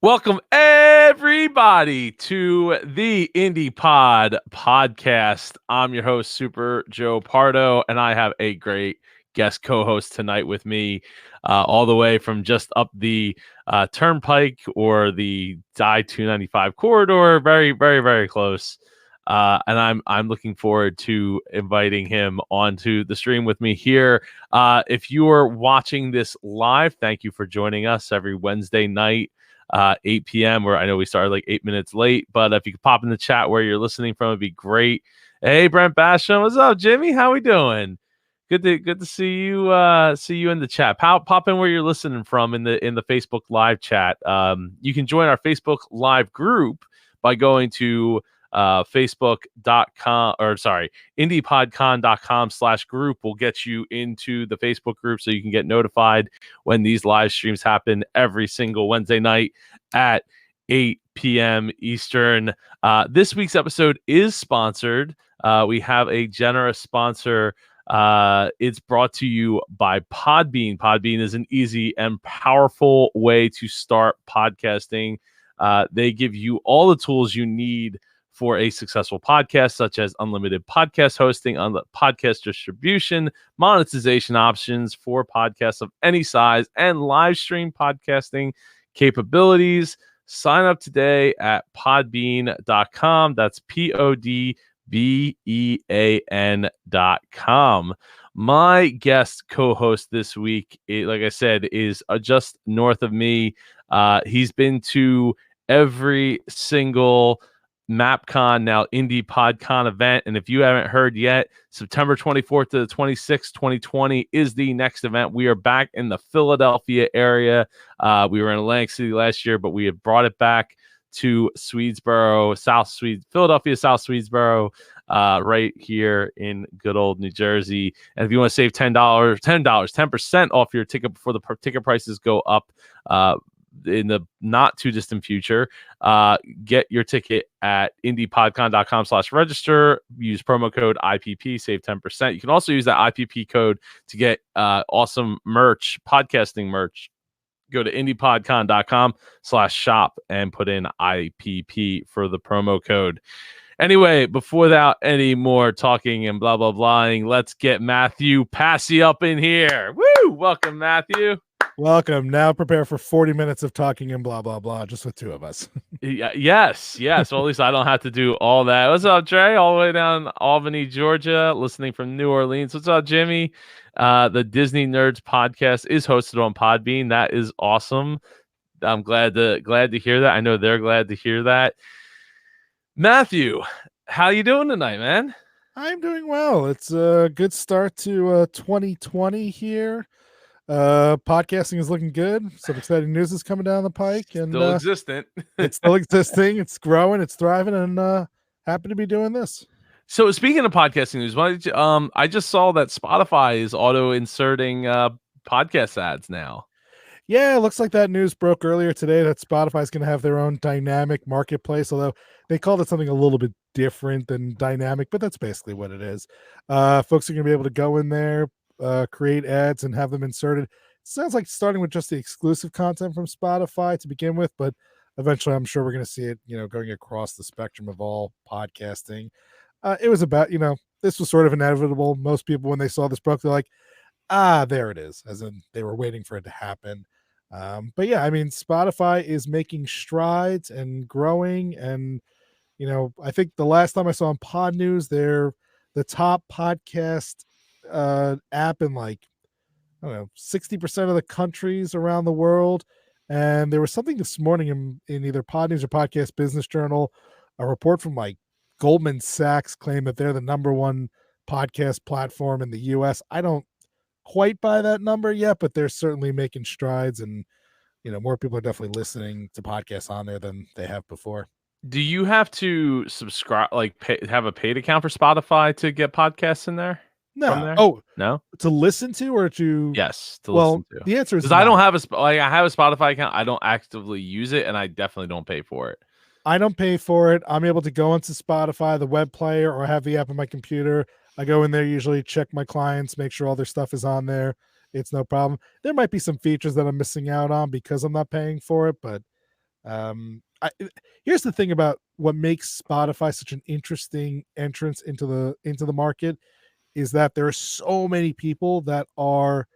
Welcome everybody to the Indie Pod podcast. I'm your host, Super Joe Pardo, and I have a great guest co-host tonight with me, all the way from just up the Turnpike or the I-295 corridor, very, very, very close. And I'm looking forward to inviting him onto the stream with me here. If you are watching this live, thank you for joining us every Wednesday night. 8 p.m. where I know we started like 8 minutes late, but if you could pop in the chat where you're listening from, it'd be great. Hey, Brent Basham, what's up, Jimmy? How we doing? Good to see you in the chat. Pop in where you're listening from in the Facebook live chat. You can join our Facebook live group by going to facebook.com or sorry, indiepodcon.com/group will get you into the Facebook group so you can get notified when these live streams happen every single Wednesday night at 8 p.m. Eastern. This week's episode is sponsored. We have a generous sponsor. It's brought to you by Podbean. Podbean is an easy and powerful way to start podcasting. They give you all the tools you need for a successful podcast, such as unlimited podcast hosting, podcast distribution, monetization options for podcasts of any size, and live stream podcasting capabilities. Sign up today at podbean.com. That's podbean.com. My guest co-host this week, like I said, is just north of me. He's been to every single MapCon, now Indie PodCon event. And if you haven't heard yet, September 24th to the 26th, 2020 is the next event. We are back in the Philadelphia area. We were in Atlantic City last year, but we have brought it back to Philadelphia, South Swedesboro, right here in good old New Jersey. And if you want to save $10% off your ticket before the ticket prices go up, in the not too distant future, get your ticket at indiepodcon.com/register. Use promo code IPP, save 10%. You can also use that IPP code to get awesome merch, podcasting merch. Go to indiepodcon.com/shop and put in IPP for the promo code. Anyway, before that, any more talking and blah, blah, blahing, let's get Mathew Passy up in here. Woo! Welcome, Mathew. Welcome. Now prepare for 40 minutes of talking and blah, blah, blah, just with two of us. Yes. Well, at least I don't have to do all that. What's up, Trey? All the way down Albany, Georgia, listening from New Orleans. What's up, Jimmy? The Disney Nerds podcast is hosted on Podbean. That is awesome. I'm glad to hear that. I know they're glad to hear that. Mathew, how you doing tonight, man? I'm doing well. It's a good start to 2020 here. Podcasting is looking good. Some exciting news is coming down the pike, and still existent. It's still existing. It's growing. It's thriving, and happy to be doing this. So speaking of podcasting news, I just saw that Spotify is auto inserting podcast ads now. Yeah, it looks like that news broke earlier today that Spotify is going to have their own dynamic marketplace, although they called it something a little bit different than dynamic, but that's basically what it is. Folks are going to be able to go in there, create ads and have them inserted. It sounds like starting with just the exclusive content from Spotify to begin with, but eventually I'm sure we're going to see it, going across the spectrum of all podcasting. It was about, this was sort of inevitable. Most people, when they saw this broke, they're like, there it is, as in they were waiting for it to happen. But yeah, I mean, Spotify is making strides and growing, and I think the last time I saw on Pod News, they're the top podcast app in 60% of the countries around the world. And there was something this morning in either Pod News or Podcast Business Journal, a report from Goldman Sachs claimed that they're the number one podcast platform in the US. I don't quite buy that number yet, but they're certainly making strides, and more people are definitely listening to podcasts on there than they have before. Do you have to subscribe, have a paid account for Spotify to get podcasts in there? No. Oh, no. To listen to or to? Yes, to listen to. The answer is because I don't have I have a Spotify account. I don't actively use it, and I definitely don't pay for it. I don't pay for it. I'm able to go into Spotify, the web player, or have the app on my computer. I go in there, usually check my clients, make sure all their stuff is on there. It's no problem. There might be some features that I'm missing out on because I'm not paying for it, but Here's the thing about what makes Spotify such an interesting entrance into the market is that there are so many people that are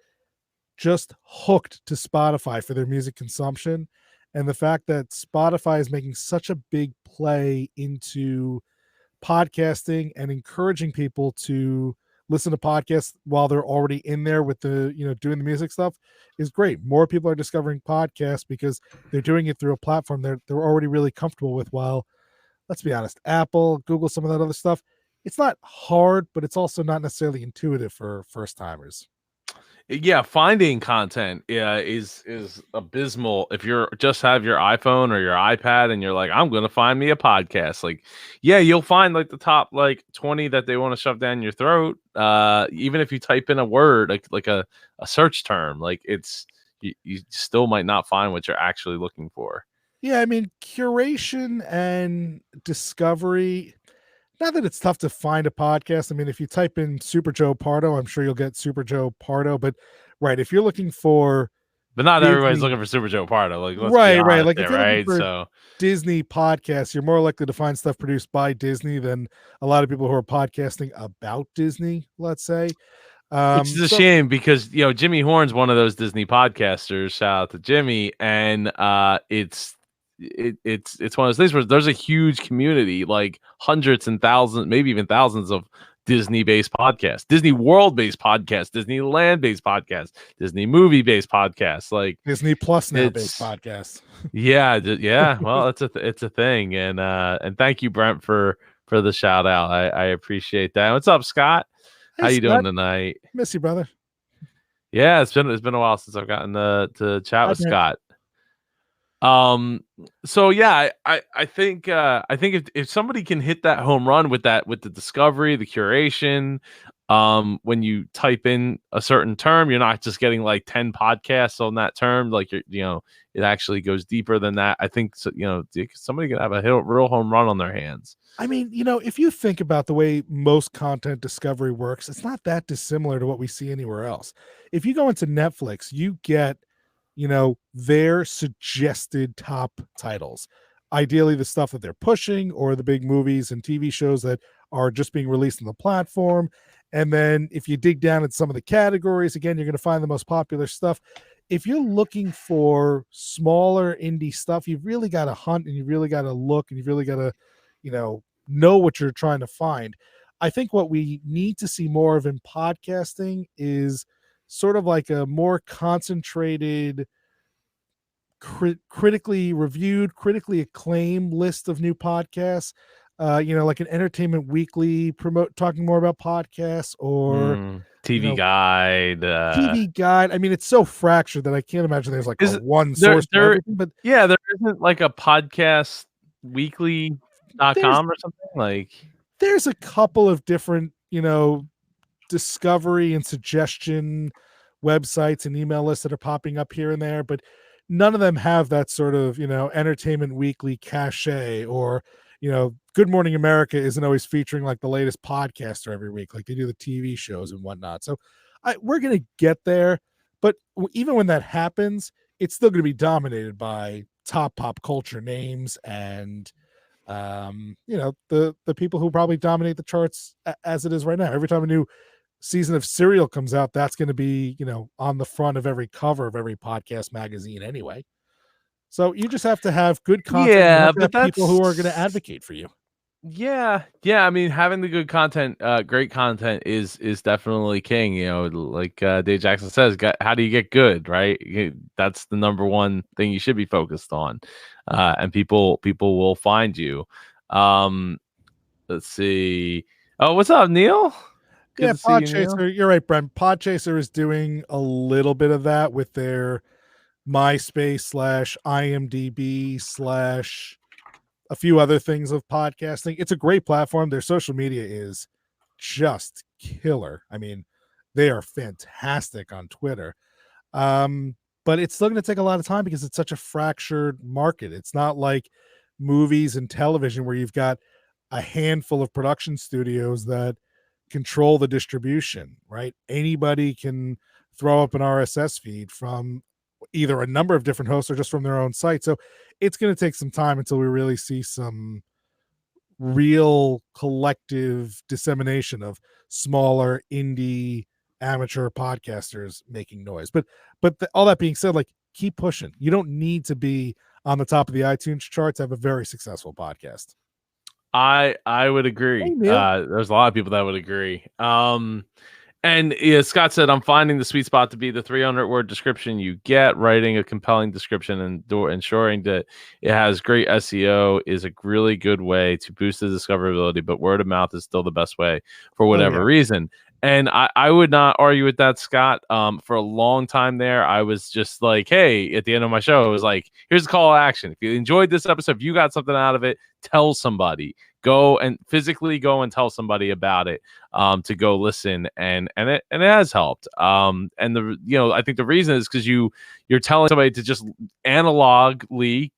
just hooked to Spotify for their music consumption. And the fact that Spotify is making such a big play into podcasting and encouraging people to listen to podcasts while they're already in there with the, doing the music stuff is great. More people are discovering podcasts because they're doing it through a platform they're already really comfortable with. While, let's be honest, Apple, Google, some of that other stuff, it's not hard, but it's also not necessarily intuitive for first timers. Yeah, finding content, is abysmal if you're just have your iPhone or your iPad and you're like, I'm gonna find me a podcast. Like, yeah, you'll find like the top like 20 that they want to shove down your throat. Even if you type in a word like a search term, like you still might not find what you're actually looking for. Yeah, I mean, curation and discovery. Not that it's tough to find a podcast. I mean, if you type in Super Joe Pardo, I'm sure you'll get Super Joe Pardo. But right, if you're looking for But not everybody's Disney, looking for Super Joe Pardo. Like, let's be right, honest like if there, you're looking right? for So, Disney podcasts, you're more likely to find stuff produced by Disney than a lot of people who are podcasting about Disney, let's say. which is a So shame because Jimmy Horn's one of those Disney podcasters. Shout out to Jimmy, and it's one of those things where there's a huge community, like hundreds and thousands, maybe even thousands of Disney-based podcasts, Disney World-based podcasts, Disneyland-based podcasts, Disney movie-based podcasts. Like Disney Plus now based it's podcasts. yeah. Well, it's a thing, and thank you, Brent, for the shout out. I appreciate that. What's up, Scott? How Hey you doing Scott, tonight? miss you, brother. Yeah, it's been a while since I've gotten to chat Hi, with Brent. Scott. So yeah, I think if somebody can hit that home run with the discovery, the curation, when you type in a certain term, you're not just getting like 10 podcasts on that term. Like it actually goes deeper than that. I think so, somebody can have a real home run on their hands. I mean, if you think about the way most content discovery works, it's not that dissimilar to what we see anywhere else. If you go into Netflix, you get, their suggested top titles. Ideally, the stuff that they're pushing or the big movies and TV shows that are just being released on the platform. And then if you dig down at some of the categories, again, you're going to find the most popular stuff. If you're looking for smaller indie stuff, you've really got to hunt and you really got to look and you've really got to, know what you're trying to find. I think what we need to see more of in podcasting is sort of like a more concentrated, critically reviewed, critically acclaimed list of new podcasts. Like an Entertainment Weekly talking more about podcasts, or TV guide. TV guide. I mean, it's so fractured that I can't imagine there's like a one source for everything. But yeah, there isn't like a podcast weekly.com or something like. There's a couple of different, discovery and suggestion websites and email lists that are popping up here and there, but none of them have that sort of, Entertainment Weekly cachet, or, Good Morning America isn't always featuring like the latest podcaster every week, like they do the TV shows and whatnot. So we're going to get there, but even when that happens, it's still going to be dominated by top pop culture names and, the people who probably dominate the charts as it is right now. Every time a new season of Serial comes out, that's going to be, on the front of every cover of every podcast magazine anyway. So you just have to have good content. Yeah, but that's people who are going to advocate for you. Yeah. I mean, having the good content, great content is definitely king. Like Dave Jackson says, how do you get good, right? That's the number one thing you should be focused on, and people will find you. Let's see. Oh, what's up, Neil? Good to see you, Neil. Podchaser. You're right, Brent. Podchaser is doing a little bit of that with their MySpace / IMDb / a few other things of podcasting. It's a great platform. Their social media is just killer. I mean, they are fantastic on Twitter. But it's still going to take a lot of time because it's such a fractured market. It's not like movies and television where you've got a handful of production studios that control the distribution, right? Anybody can throw up an RSS feed from either a number of different hosts or just from their own site. So it's going to take some time until we really see some real collective dissemination of smaller indie amateur podcasters making noise. But all that being said, like, keep pushing. You don't need to be on the top of the iTunes charts to have a very successful podcast. I would agree. Hey, There's a lot of people that would agree. And Scott said, I'm finding the sweet spot to be the 300-word description you get. Writing a compelling description and ensuring that it has great SEO is a really good way to boost the discoverability, but word of mouth is still the best way for whatever reason. And I would not argue with that, Scott. For a long time there, I was just like, hey, at the end of my show, it was like, here's a call to action. If you enjoyed this episode, if you got something out of it, tell somebody. Go and physically go and tell somebody about it, to go listen, and it has helped. And I think the reason is because you're telling somebody to just analogically,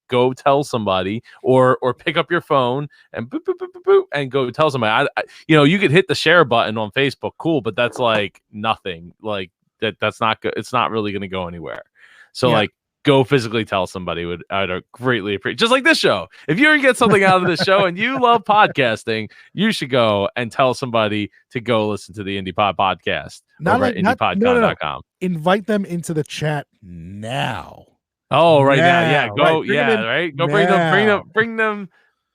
go tell somebody, or pick up your phone and boop, boop, boop, boop, boop, and go tell somebody. You could hit the share button on Facebook, cool, but that's like nothing. Like that's not good. It's not really going to go anywhere. So like, go physically tell somebody. I'd greatly appreciate, just like this show. If you get something out of this show and you love podcasting, you should go and tell somebody to go listen to the IndiePod podcast over at IndiePodcon.com. Invite them into the chat now. Oh, right now. Yeah. Go. Right. Right. Go now.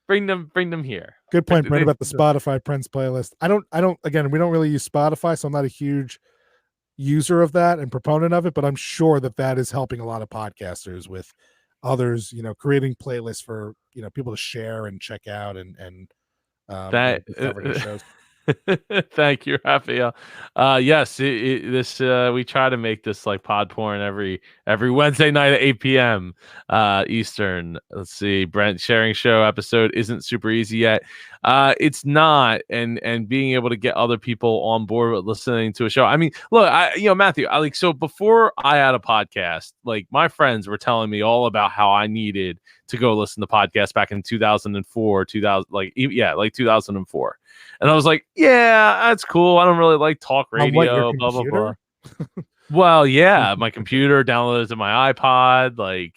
bring them here. Good point, Brent, about the Spotify Prince playlist. Again, we don't really use Spotify, so I'm not a huge user of that and proponent of it, but I'm sure that is helping a lot of podcasters with others, creating playlists for, people to share and check out and that shows. Thank you, Raphael. Yes, we try to make this like pod porn every Wednesday night at 8 p.m. Eastern. Let's see, Brent, sharing show episode isn't super easy yet. It's not, and being able to get other people on board with listening to a show. I mean, look, Matthew, so before I had a podcast, like my friends were telling me all about how I needed to go listen to podcasts back in 2004, 2004. And I was like, yeah, that's cool. I don't really like talk radio, blah, blah, blah. Well, yeah, my computer downloaded to my iPod,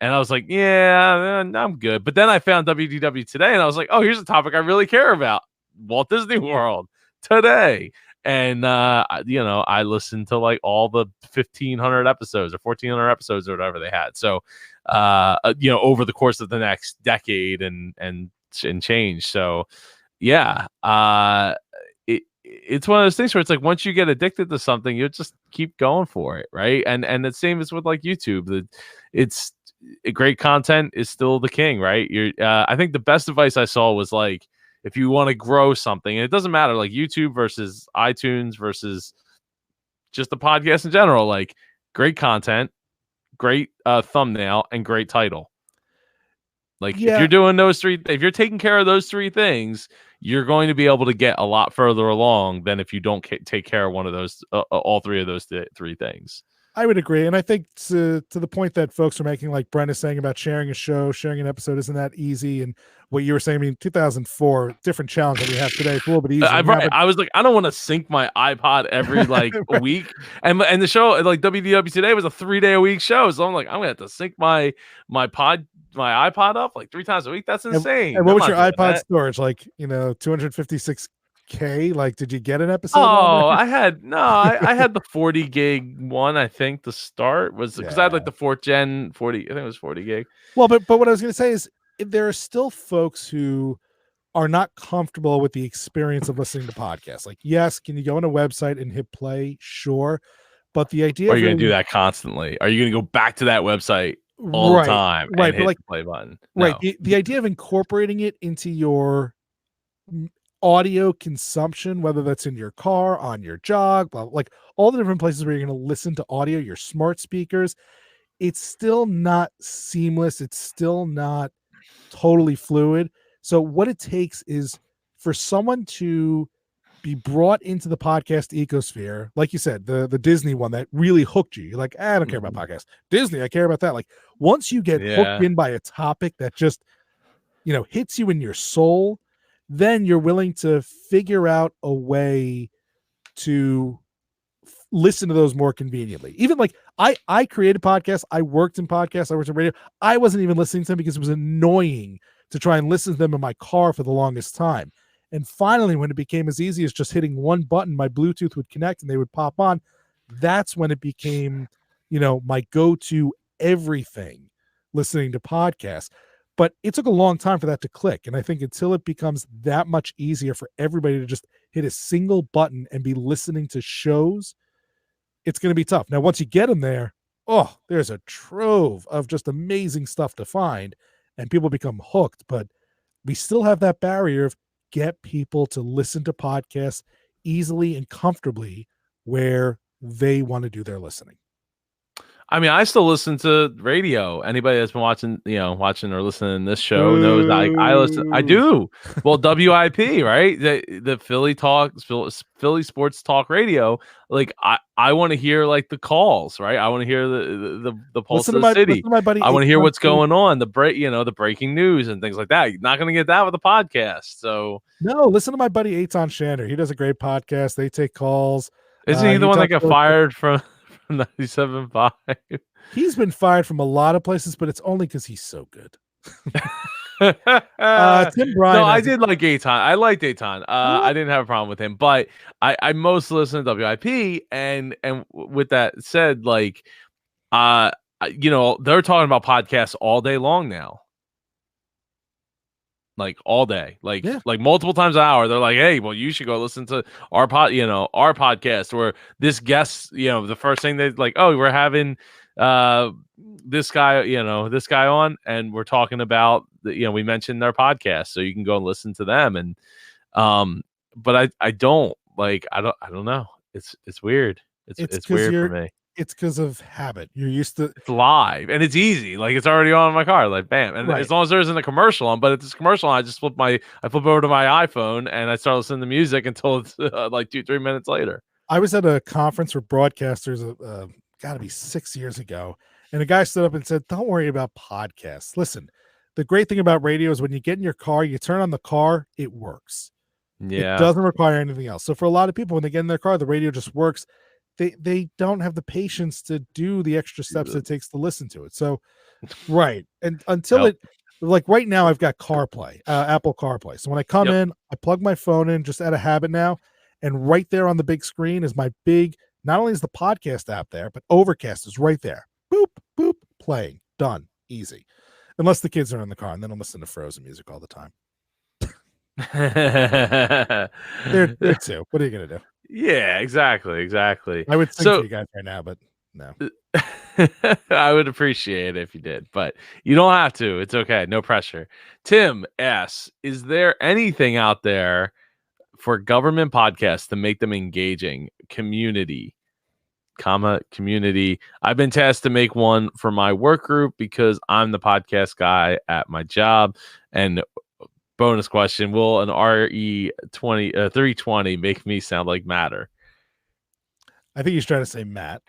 and I was like, yeah, I'm good. But then I found WDW Today, and I was like, oh, here's a topic I really care about. Walt Disney World Today. And, I listened to like all the 1,500 episodes or 1,400 episodes or whatever they had. So, over the course of the next decade and change. So, yeah, it's one of those things where it's like once you get addicted to something, you just keep going for it, right? And the same is with like YouTube. It's great content is still the king, right? I think the best advice I saw was like, if you want to grow something, and it doesn't matter, like YouTube versus iTunes versus just the podcast in general, like great content, great thumbnail, and great title. Like if you're doing if you're taking care of those three things, you're going to be able to get a lot further along than if you don't take care of one of those, all three of those three things. I would agree. And I think to the point that folks are making, like Brent is saying about sharing a show, sharing an episode isn't that easy. And what you were saying, 2004, different challenge that we have today. It's a little bit easier. I was like, I don't want to sync my iPod every a week. And the show, like WDW Today, was a 3-day-a-week show. So I'm like, I'm going to have to sync my iPod up like 3 times a week. That's insane. And what was your iPod storage? Like, 256K? Like, did you get an episode? I had the 40 gig one. I think the start was because I had like the 4th gen 40. I think it was 40 gig. Well, but what I was going to say is there are still folks who are not comfortable with the experience of listening to podcasts. Like, yes, can you go on a website and hit play? Sure. But the idea are you going to do that constantly? Are you going to go back to that website all the time and hit the play button? No. Right. The idea of incorporating it into your audio consumption, whether that's in your car, on your jog, like all the different places where you're going to listen to audio, your smart speakers, it's still not seamless. It's still not totally fluid. So what it takes is for someone to be brought into the podcast ecosphere, like you said, the Disney one that really hooked you. You're like, I don't care about podcasts. Disney, I care about that. Like once you get hooked in by a topic that just, hits you in your soul, then you're willing to figure out a way to listen to those more conveniently. Even like I created podcasts, I worked in podcasts, I worked in radio. I wasn't even listening to them because it was annoying to try and listen to them in my car for the longest time. And finally, when it became as easy as just hitting one button, my Bluetooth would connect and they would pop on. That's when it became, my go-to everything, listening to podcasts. But it took a long time for that to click. And I think until it becomes that much easier for everybody to just hit a single button and be listening to shows, it's going to be tough. Now, once you get them there, there's a trove of just amazing stuff to find, and people become hooked. But we still have that barrier of get people to listen to podcasts easily and comfortably where they want to do their listening. I mean, I still listen to radio. Anybody that's been watching or listening to this show knows I listen. I do. Well, WIP, right? The Philly Sports Talk Radio. Like I want to hear like the calls, right? I want to hear the pulse of the city. My buddy I want to hear what's going on, the breaking news and things like that. You're not going to get that with a podcast. So no, listen to my buddy Eitan Shander. He does a great podcast. They take calls. Isn't he the one that got fired from 97.5? He's been fired from a lot of places, but it's only because he's so good. Tim Bryan. No, I did like Eitan. I liked Eitan. I didn't have a problem with him, but I mostly listen to WIP. And with that said, like, they're talking about podcasts all day long now. Like all day, like multiple times an hour. They're like, "Hey, well, you should go listen to our podcast." Or this guest, the first thing they like, "Oh, we're having this guy on, and we're talking about we mentioned their podcast, so you can go and listen to them." And but I don't know. It's weird. It's weird for me. It's because of habit. You're used to it's live and it's easy. Like it's already on in my car. Like bam. And as long as there isn't a commercial on, but if it's commercial on, I just flip over to my iPhone and I start listening to music until it's like 2-3 minutes later. I was at a conference for broadcasters, gotta be 6 years ago. And a guy stood up and said, "Don't worry about podcasts. Listen, the great thing about radio is when you get in your car, you turn on the car, it works. Yeah. It doesn't require anything else. So for a lot of people, when they get in their car, the radio just works. They don't have the patience to do the extra steps it takes to listen to it. So, right. And until like right now, I've got CarPlay, Apple CarPlay. So when I come in, I plug my phone in just out of habit now. And right there on the big screen is my not only is the podcast app there, but Overcast is right there. Boop, boop, playing, done, easy. Unless the kids are in the car, and then I'm listening to Frozen music all the time. They're two. What are you going to do? Yeah, exactly. I would sing for you guys right now, but no. I would appreciate it if you did, but you don't have to. It's okay. No pressure. Tim S., is there anything out there for government podcasts to make them engaging? Community. I've been tasked to make one for my work group because I'm the podcast guy at my job. And bonus question, will an RE320 make me sound like Matter? I think he's trying to say Matt.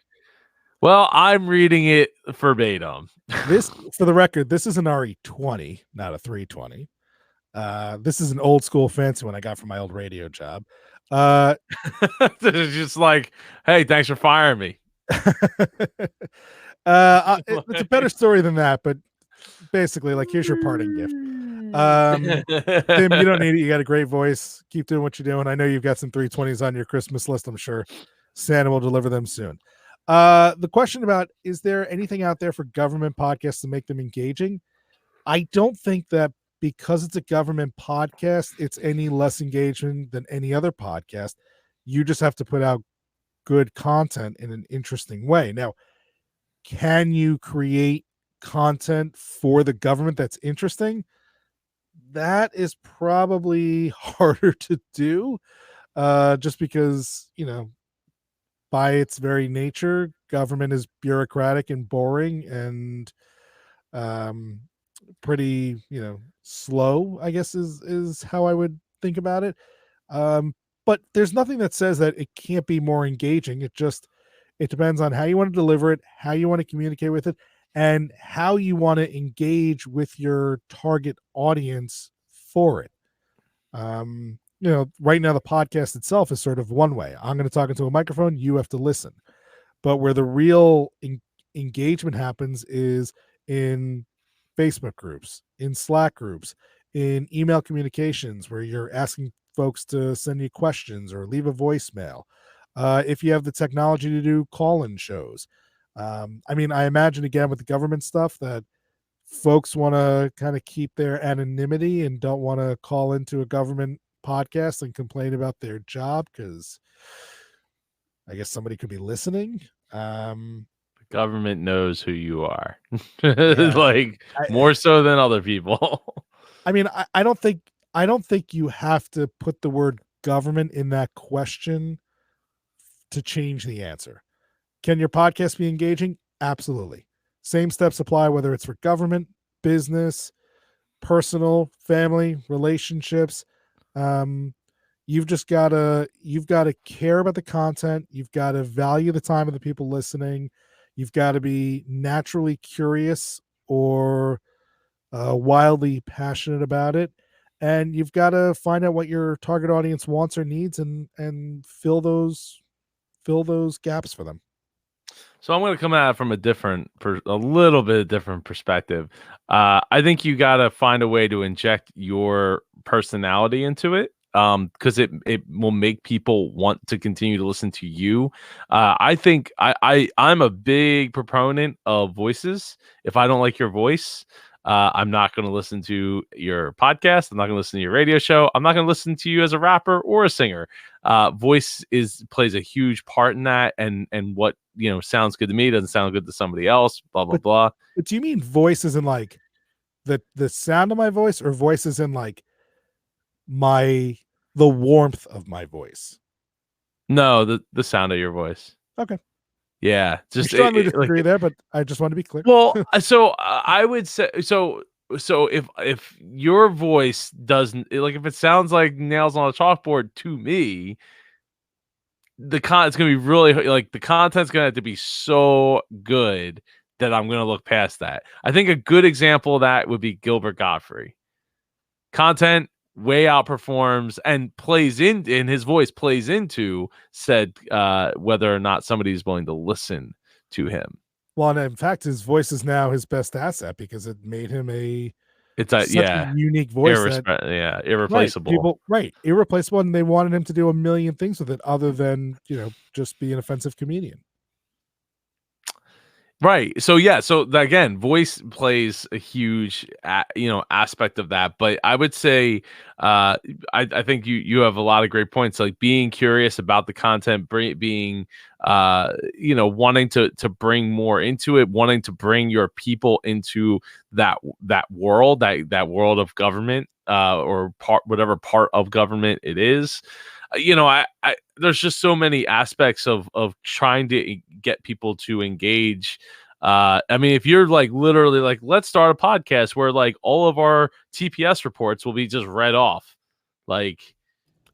Well, I'm reading it verbatim. This, for the record, this is an RE20, not a 320. This is an old school fancy one I got from my old radio job. It's just like, hey, thanks for firing me. It's a better story than that, but basically, like, here's your parting gift. Tim, you don't need it. You got a great voice. Keep doing what you're doing. I know you've got some 320s on your Christmas list. I'm sure Santa will deliver them soon. The question about, is there anything out there for government podcasts to make them engaging? I don't think that because it's a government podcast, it's any less engaging than any other podcast. You just have to put out good content in an interesting way. Now, can you create content for the government that's interesting? That is probably harder to do, just because, by its very nature, government is bureaucratic and boring and pretty, slow, I guess is how I would think about it. But there's nothing that says that it can't be more engaging. It depends on how you want to deliver it, how you want to communicate with it, and how you want to engage with your target audience for it. right now the podcast itself is sort of one way. I'm going to talk into a microphone, you have to listen. But where the real engagement happens is in Facebook groups, in Slack groups, in email communications, where you're asking folks to send you questions or leave a voicemail. If you have the technology to do call-in shows. I mean, I imagine again with the government stuff that folks want to kind of keep their anonymity and don't want to call into a government podcast and complain about their job because I guess somebody could be listening. The government knows who you are, Yeah, like more so than other people. I mean, I don't think you have to put the word government in that question to change the answer. Can your podcast be engaging? Absolutely. Same steps apply whether it's for government, business, personal, family, relationships. Um, you've got to care about the content. You've got to value the time of the people listening. You've got to be naturally curious or wildly passionate about it, and you've got to find out what your target audience wants or needs and fill those gaps for them. So I'm going to come at it from a little bit different perspective. I think you got to find a way to inject your personality into it, because it will make people want to continue to listen to you. I think I'm a big proponent of voices. If I don't like your voice, I'm not going to listen to your podcast. I'm not going to listen to your radio show. I'm not going to listen to you as a rapper or a singer. Voice plays a huge part in that, and what sounds good to me doesn't sound good to somebody else. Blah blah blah. But do you mean voices in like the sound of my voice, or voices in like the warmth of my voice? No, the sound of your voice. Okay. Yeah, just strongly disagree there, but I just want to be clear. Well, so I would say so. So if your voice doesn't, like, if it sounds like nails on a chalkboard to me, it's gonna be really, like, the content's gonna have to be so good that I'm gonna look past that. I think a good example of that would be Gilbert Gottfried. Content way outperforms and plays in his voice plays into said whether or not somebody's willing to listen to him. Well, and in fact, his voice is now his best asset because it made him a unique voice, irreplaceable. Irreplaceable, and they wanted him to do a million things with it other than just be an offensive comedian. Right. So yeah. So again, voice plays a huge, aspect of that. But I would say, I think you have a lot of great points. Like being curious about the content, being, wanting to bring more into it, wanting to bring your people into that world, that world of government, or whatever part of government it is. There's just so many aspects of trying to get people to engage. I mean, if you're like literally like, let's start a podcast where like all of our TPS reports will be just read off. Like,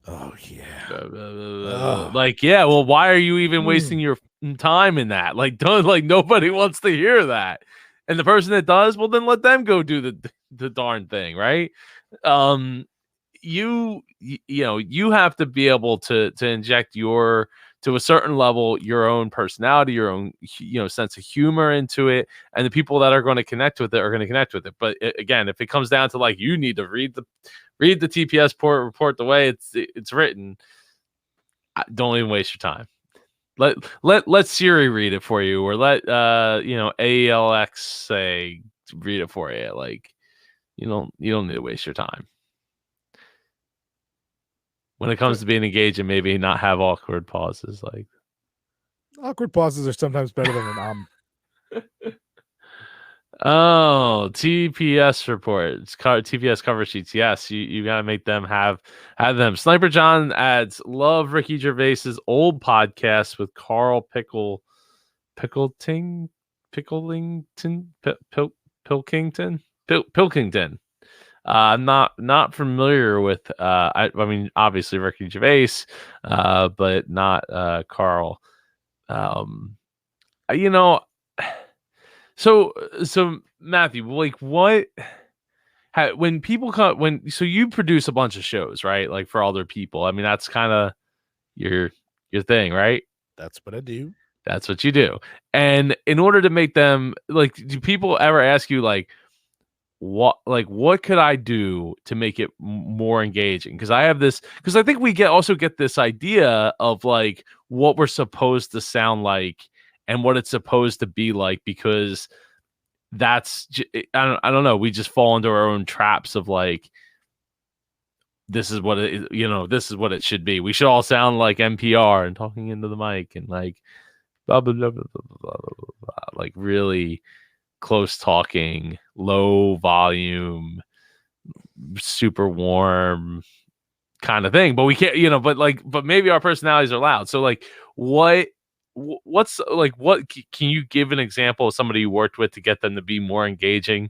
oh yeah. Like, yeah, well, why are you even wasting your time in that? Like, nobody wants to hear that. And the person that does, well, then let them go do the darn thing, right? You have to be able to inject to a certain level your own personality, your own sense of humor into it, and the people that are going to connect with it are going to connect with it. But again, if it comes down to like you need to read the TPS report the way it's written, don't even waste your time. Let Siri read it for you, or let ALX say read it for you. Like you don't need to waste your time. When it comes to being engaged, and maybe not have awkward pauses. Like awkward pauses are sometimes better than an Oh, TPS reports, TPS cover sheets. Yes, you gotta make them have them. Sniper John adds, love Ricky Gervais's old podcast with Carl Pilkington. I'm not familiar with I mean obviously Ricky Gervais, but not Carl. So Matthew, like what when people come, so you produce a bunch of shows, right? Like for other people. I mean, that's kind of your your thing, right? That's what I do. That's what you do. And in order to make them like, do people ever ask you what could I do to make it more engaging? Because I have this, because I think we also get this idea of like what we're supposed to sound like and what it's supposed to be like, because I don't know, we just fall into our own traps of like, this is what this is what it should be. We should all sound like NPR and talking into the mic and like blah blah blah blah blah blah, blah, blah, like really close talking, low volume, super warm kind of thing. But we can't, but maybe our personalities are loud. So like, what's like, what can you give an example of somebody you worked with to get them to be more engaging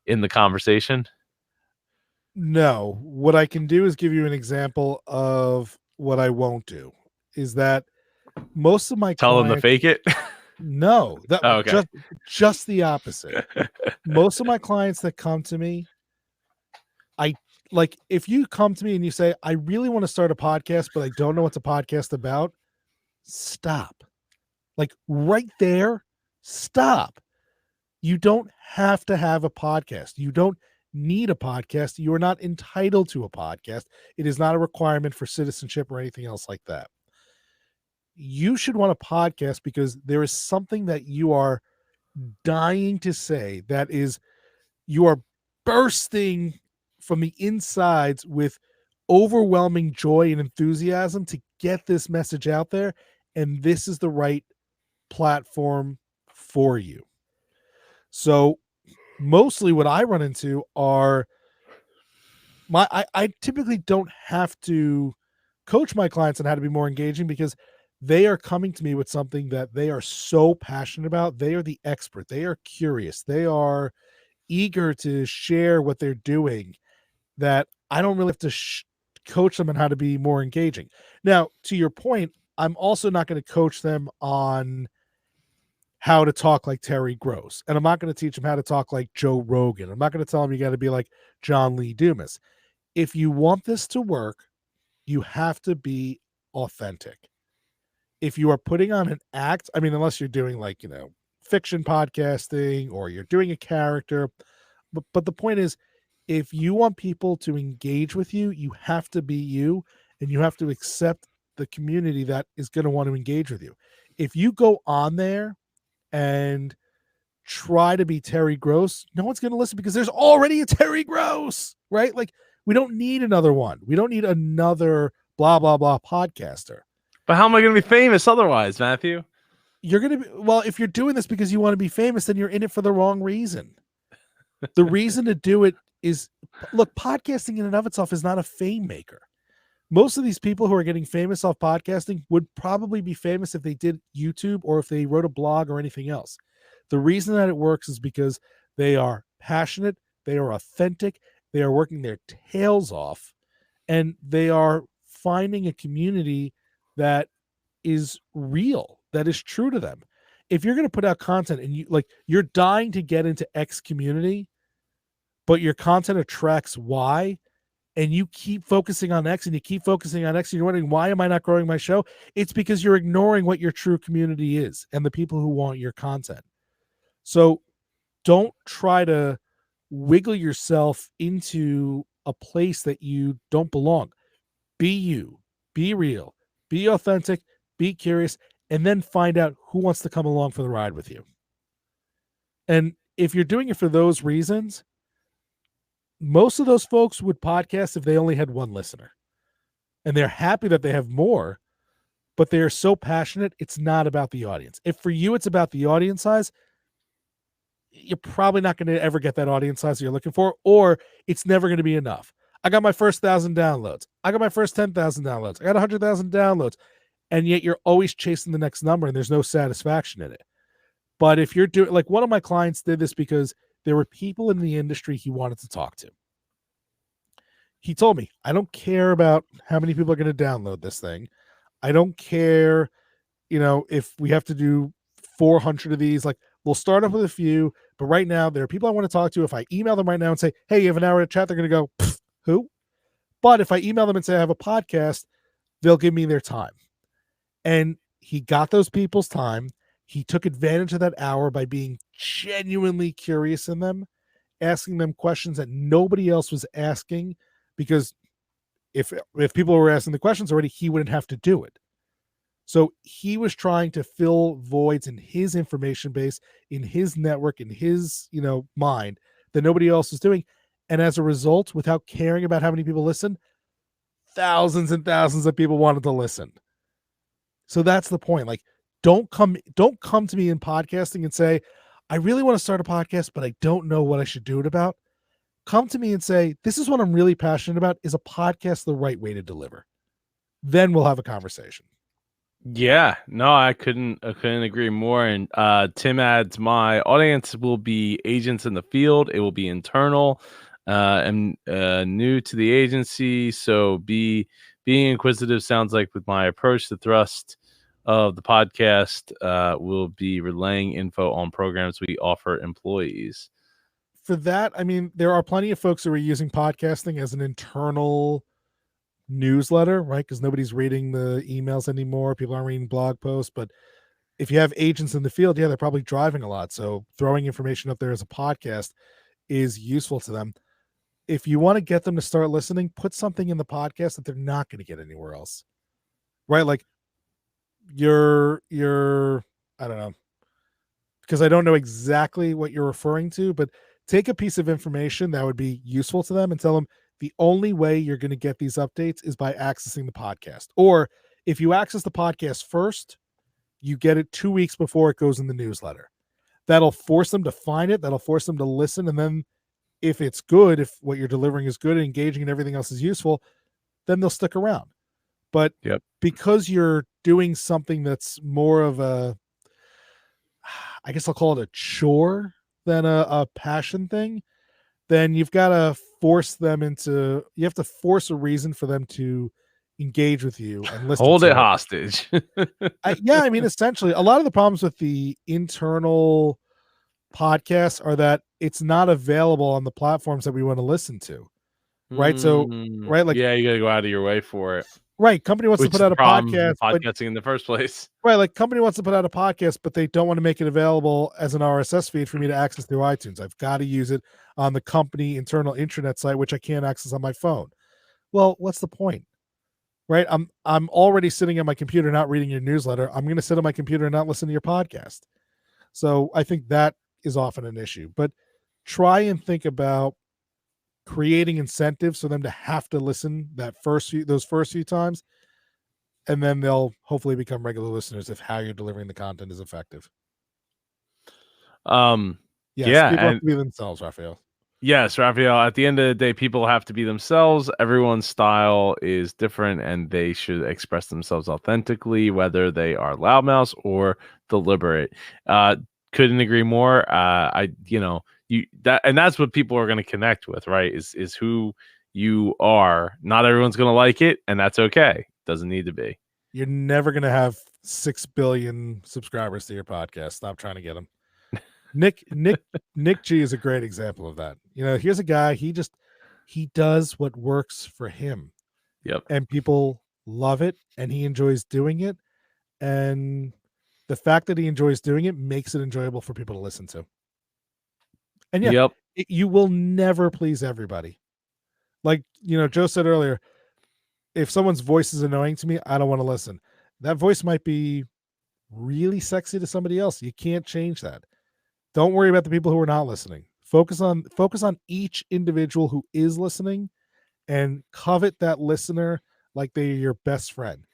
in the conversation? No, what I can do is give you an example of what I won't do. Is that most of my Tell them to clients, fake it. no, that Oh, okay. just the opposite. Most of my clients that come to me, I like, if you come to me and you say, I really want to start a podcast, but I don't know what the podcast about, stop. Like right there, stop. You don't have to have a podcast. You don't need a podcast. You are not entitled to a podcast. It is not a requirement for citizenship or anything else like that. You should want a podcast because there is something that you are dying to say, that is, you are bursting from the insides with overwhelming joy and enthusiasm to get this message out there, and this is the right platform for you. So mostly what I run into are I typically don't have to coach my clients on how to be more engaging, because they are coming to me with something that they are so passionate about. They are the expert. They are curious. They are eager to share what they're doing, that I don't really have to coach them on how to be more engaging. Now, to your point, I'm also not going to coach them on how to talk like Terry Gross, and I'm not going to teach them how to talk like Joe Rogan. I'm not going to tell them you got to be like John Lee Dumas. If you want this to work, you have to be authentic. If you are putting on an act, I mean, unless you're doing like, fiction podcasting or you're doing a character, but the point is, if you want people to engage with you, you have to be you, and you have to accept the community that is going to want to engage with you. If you go on there and try to be Terry Gross, no one's going to listen, because there's already a Terry Gross, right? Like, we don't need another one. We don't need another blah, blah, blah podcaster. But how am I going to be famous otherwise, Matthew? You're going to be, well, if you're doing this because you want to be famous, then you're in it for the wrong reason. The reason to do it is, look, podcasting in and of itself is not a fame maker. Most of these people who are getting famous off podcasting would probably be famous if they did YouTube or if they wrote a blog or anything else. The reason that it works is because they are passionate, they are authentic, they are working their tails off, and they are finding a community that is real, that is true to them. If you're going to put out content and you're dying to get into X community, but your content attracts Y, and you keep focusing on X and you keep focusing on X, and you're wondering, why am I not growing my show? It's because you're ignoring what your true community is and the people who want your content. So don't try to wiggle yourself into a place that you don't belong. Be you, be real, be authentic, be curious, and then find out who wants to come along for the ride with you. And if you're doing it for those reasons, most of those folks would podcast if they only had one listener. And they're happy that they have more, but they are so passionate, it's not about the audience. If for you it's about the audience size, you're probably not going to ever get that audience size you're looking for, or it's never going to be enough. I got my first 1,000 downloads. I got my first 10,000 downloads. I got 100,000 downloads. And yet you're always chasing the next number and there's no satisfaction in it. But if you're doing, like, one of my clients did this because there were people in the industry he wanted to talk to. He told me, I don't care about how many people are going to download this thing. I don't care, if we have to do 400 of these. Like, we'll start off with a few, But right now, there are people I want to talk to. If I email them right now and say, hey, you have an hour to chat, they're going to go, who? But if I email them and say I have a podcast, they'll give me their time. And he got those people's time. He took advantage of that hour by being genuinely curious in them, asking them questions that nobody else was asking, because if people were asking the questions already, he wouldn't have to do it. So he was trying to fill voids in his information base, in his network, in his, mind that nobody else was doing. And as a result, without caring about how many people listen, thousands and thousands of people wanted to listen. So that's the point. Like, don't come to me in podcasting and say, I really want to start a podcast, but I don't know what I should do it about. Come to me and say, this is what I'm really passionate about. Is a podcast the right way to deliver? Then we'll have a conversation. Yeah, no, I couldn't agree more. And Tim adds, my audience will be agents in the field. It will be internal and new to the agency. So being inquisitive sounds like with my approach, the thrust of the podcast will be relaying info on programs we offer employees. For that, I mean, there are plenty of folks who are using podcasting as an internal newsletter, right? Because nobody's reading the emails anymore. People aren't reading blog posts. But if you have agents in the field, yeah, they're probably driving a lot. So throwing information up there as a podcast is useful to them. If you want to get them to start listening, put something in the podcast that they're not going to get anywhere else, right? Like you're I don't know, because I don't know exactly what you're referring to, but take a piece of information that would be useful to them and tell them the only way you're going to get these updates is by accessing the podcast. Or if you access the podcast first, you get it 2 weeks before it goes in the newsletter. That'll force them to find it. That'll force them to listen. And then if it's good, if what you're delivering is good and engaging and everything else is useful, then they'll stick around. But because you're doing something that's more of a, I guess I'll call it a chore than a passion thing, then you've got to force them into, you have to force a reason for them to engage with you and listen. Hold it hostage. I mean, essentially, a lot of the problems with the internal podcasts are that it's not available on the platforms that we want to listen to. Right. So, right. Like, yeah, you got to go out of your way for it. Right. Company wants to put out a podcast. Podcasting in the first place. Right. Like, company wants to put out a podcast, but they don't want to make it available as an RSS feed for me to access through iTunes. I've got to use it on the company internal intranet site, which I can't access on my phone. Well, what's the point? Right. I'm already sitting at my computer, not reading your newsletter. I'm going to sit on my computer and not listen to your podcast. So I think that is often an issue, but try and think about creating incentives for them to have to listen those first few times, and then they'll hopefully become regular listeners if how you're delivering the content is effective. Yes, people have to be themselves, Raphael. Yes, Raphael. At the end of the day, people have to be themselves. Everyone's style is different, and they should express themselves authentically, whether they are loudmouths or deliberate. Couldn't agree more. That's what people are going to connect with, right? Is who you are. Not everyone's going to like it, and that's okay. Doesn't need to be. You're never going to have 6 billion subscribers to your podcast. Stop trying to get them. Nick G is a great example of that. Here's a guy, he does what works for him. Yep. And people love it, and he enjoys doing it. And the fact that he enjoys doing it makes it enjoyable for people to listen to. And you will never please everybody. Like, Joe said earlier, if someone's voice is annoying to me, I don't want to listen. That voice might be really sexy to somebody else. You can't change that. Don't worry about the people who are not listening. Focus on each individual who is listening and covet that listener like they're your best friend.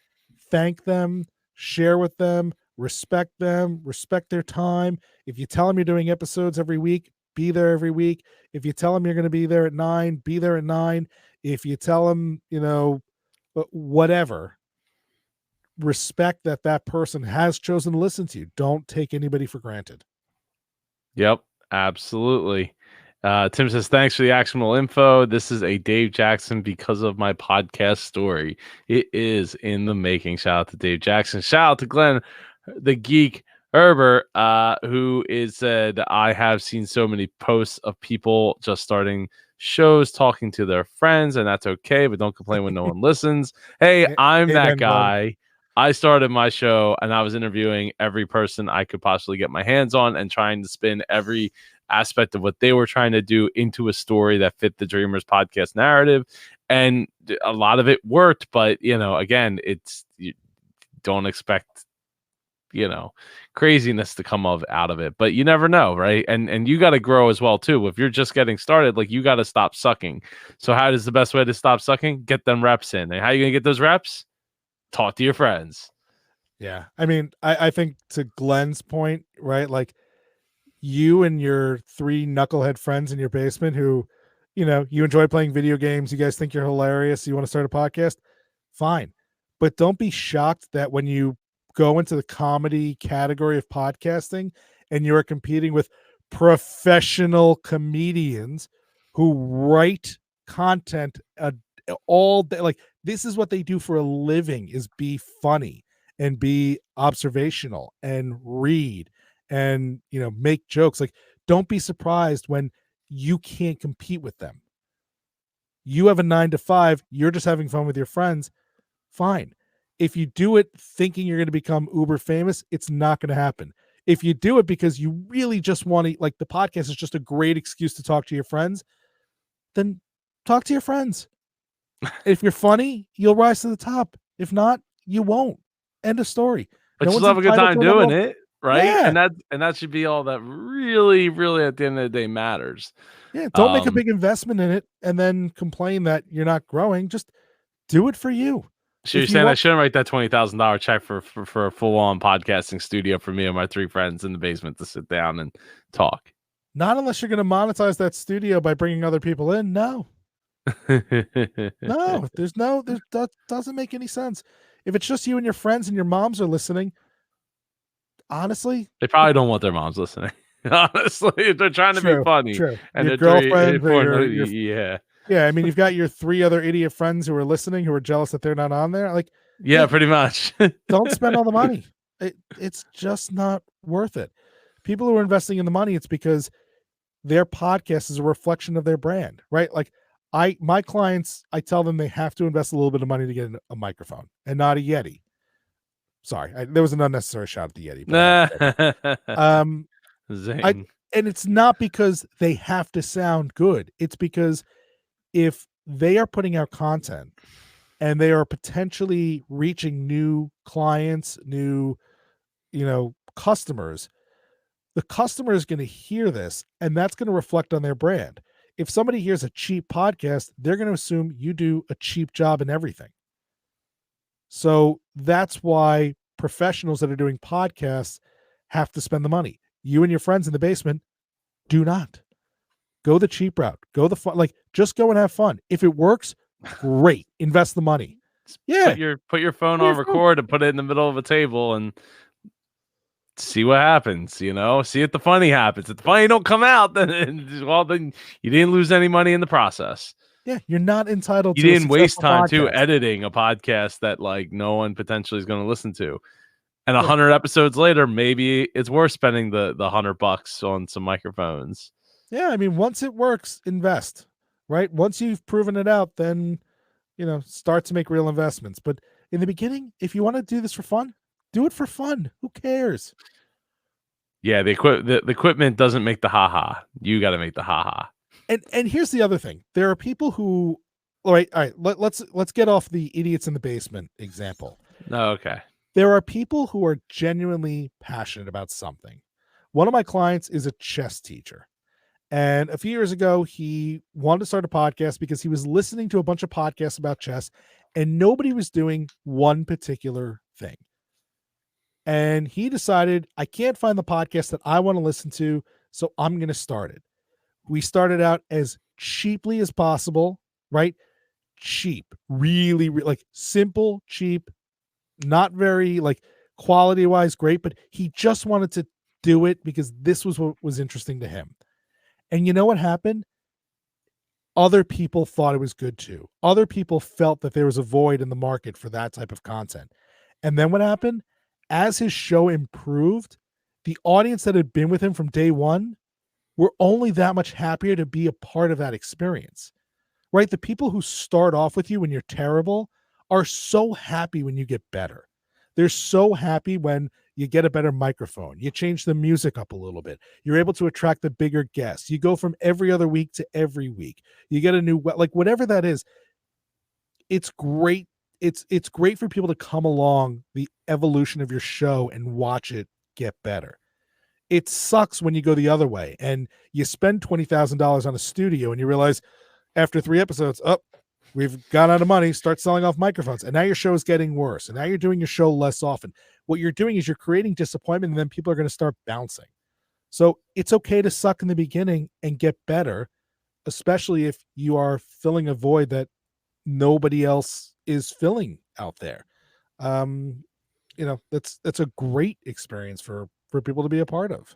Thank them, share with them, respect their time. If you tell them you're doing episodes every week, be there every week. If you tell them you're going to be there at 9, be there at 9. If you tell them, whatever, respect that person has chosen to listen to you. Don't take anybody for granted. Yep, absolutely. Tim says, thanks for the actionable info. This is a Dave Jackson because of my podcast story. It is in the making. Shout out to Dave Jackson. Shout out to Glenn, the geek, Herbert, who is said, I have seen so many posts of people just starting shows talking to their friends, and that's okay, but don't complain when no one listens. Hey, I'm that Amen, brother. guy. I started my show and I was interviewing every person I could possibly get my hands on and trying to spin every aspect of what they were trying to do into a story that fit the Dreamers podcast narrative. And a lot of it worked, but again, you don't expect craziness to come out of it, but you never know, right? And you got to grow as well too. If you're just getting started, like, you got to stop sucking. So how is the best way to stop sucking? Get them reps in. And how are you gonna get those reps? Talk to your friends. Yeah, I mean, I think to Glenn's point, right? Like, you and your 3 knucklehead friends in your basement who, you enjoy playing video games, you guys think you're hilarious, you want to start a podcast, fine. But don't be shocked that when you go into the comedy category of podcasting and you're competing with professional comedians who write content all day, like, this is what they do for a living, is be funny and be observational and read and make jokes. Like, don't be surprised when you can't compete with them. You have a 9 to 5, you're just having fun with your friends, fine. If you do it thinking you're going to become uber famous, it's not going to happen. If you do it because you really just want to, like, the podcast is just a great excuse to talk to your friends, then talk to your friends. If you're funny, you'll rise to the top. If not, you won't. End of story. But No just one's have a good entitled time to a number doing one. it, right? Yeah. And that should be all that really, really at the end of the day matters. Yeah, don't make a big investment in it and then complain that you're not growing. Just do it for you. So you're saying I shouldn't write that $20,000 check for a full-on podcasting studio for me and my 3 friends in the basement to sit down and talk? Not unless you're going to monetize that studio by bringing other people in. No. No, that doesn't make any sense. If it's just you and your friends and your moms are listening, honestly, they probably don't want their moms listening. Honestly, they're trying to be funny. True. And your girlfriend or yeah. Yeah, I mean, you've got your 3 other idiot friends who are listening, who are jealous that they're not on there. Like, yeah, pretty much. Don't spend all the money. It's just not worth it. People who are investing in the money, it's because their podcast is a reflection of their brand, right? Like, my clients, I tell them they have to invest a little bit of money to get a microphone and not a Yeti. Sorry, there was an unnecessary shot at the Yeti. And it's not because they have to sound good. It's because if they are putting out content and they are potentially reaching new clients, new, customers, the customer is going to hear this and that's going to reflect on their brand. If somebody hears a cheap podcast, they're going to assume you do a cheap job in everything. So that's why professionals that are doing podcasts have to spend the money. You and your friends in the basement do not. Go the cheap route. Go the fun. Like, just go and have fun. If it works, great. Invest the money. Yeah. Put your phone on record and put it in the middle of a table and see what happens. See if the funny happens. If the funny don't come out, then you didn't lose any money in the process. Yeah, you're not entitled. You didn't waste time too editing a podcast that, like, no one potentially is going to listen to. And 100 episodes later, maybe it's worth spending the $100 on some microphones. Yeah, I mean, once it works, invest, right? Once you've proven it out, then, start to make real investments. But in the beginning, if you want to do this for fun, do it for fun. Who cares? Yeah, the equipment doesn't make the haha. You got to make the haha. And here's the other thing. There are people who, all right, let's get off the idiots in the basement example. Oh, okay. There are people who are genuinely passionate about something. One of my clients is a chess teacher. And a few years ago, he wanted to start a podcast because he was listening to a bunch of podcasts about chess and nobody was doing one particular thing. And he decided, I can't find the podcast that I want to listen to, so I'm going to start it. We started out as cheaply as possible, right? Cheap, really, like, simple, cheap, not very, like, quality wise great, but he just wanted to do it because this was what was interesting to him. And you know what happened? Other people thought it was good too. Other people felt that there was a void in the market for that type of content. And then what happened? As his show improved, the audience that had been with him from day one were only that much happier to be a part of that experience, right? The people who start off with you when you're terrible are so happy when you get better. They're so happy when you get a better microphone, you change the music up a little bit, you're able to attract the bigger guests, you go from every other week to every week, you get a new, like whatever that is. It's great. It's great for people to come along the evolution of your show and watch it get better. It sucks when you go the other way and you spend $20,000 on a studio and you realize after 3 episodes, oh, we've gone out of money, start selling off microphones. And now your show is getting worse. And now you're doing your show less often. What you're doing is you're creating disappointment, and then people are going to start bouncing. So it's okay to suck in the beginning and get better, especially if you are filling a void that nobody else is filling out there. That's a great experience for people to be a part of.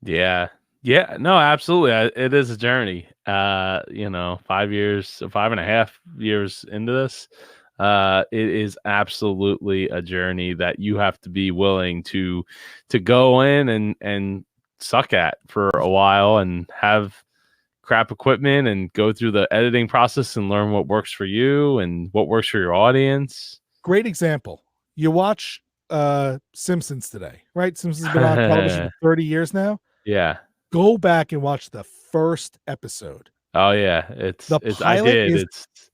Yeah. Yeah, no, absolutely. It is a journey. 5 years, 5.5 years into this, it is absolutely a journey that you have to be willing to go in and suck at for a while and have crap equipment and go through the editing process and learn what works for you and what works for your audience. Great example. You watch Simpsons today, right? Simpsons has been on television for 30 years now. Yeah. Go back and watch the first episode. Oh yeah, it's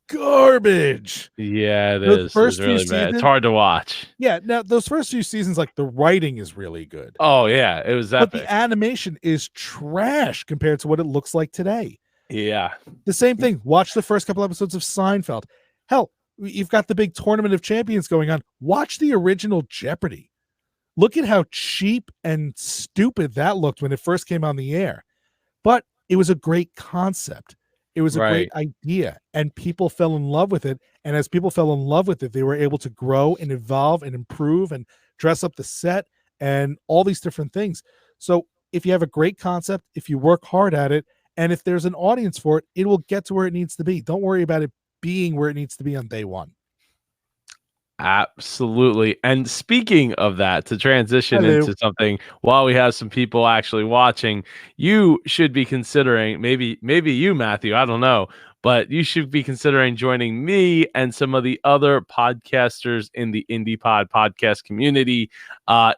garbage. Yeah, it is. It's really bad. It's hard to watch. Yeah, now those first few seasons, like the writing is really good. Oh yeah, it was epic. But the animation is trash compared to what it looks like today. Yeah. The same thing. Watch the first couple episodes of Seinfeld. Hell, you've got the big Tournament of Champions going on. Watch the original Jeopardy. Look at how cheap and stupid that looked when it first came on the air. But it was a great concept. It was a great idea, and people fell in love with it. And as people fell in love with it, they were able to grow and evolve and improve and dress up the set and all these different things. So if you have a great concept, if you work hard at it, and if there's an audience for it, it will get to where it needs to be. Don't worry about it being where it needs to be on day one. Absolutely. And speaking of that, to transition into something while we have some people actually watching, you should be considering, maybe you, Matthew, I don't know, but you should be considering joining me and some of the other podcasters in the IndiePod podcast community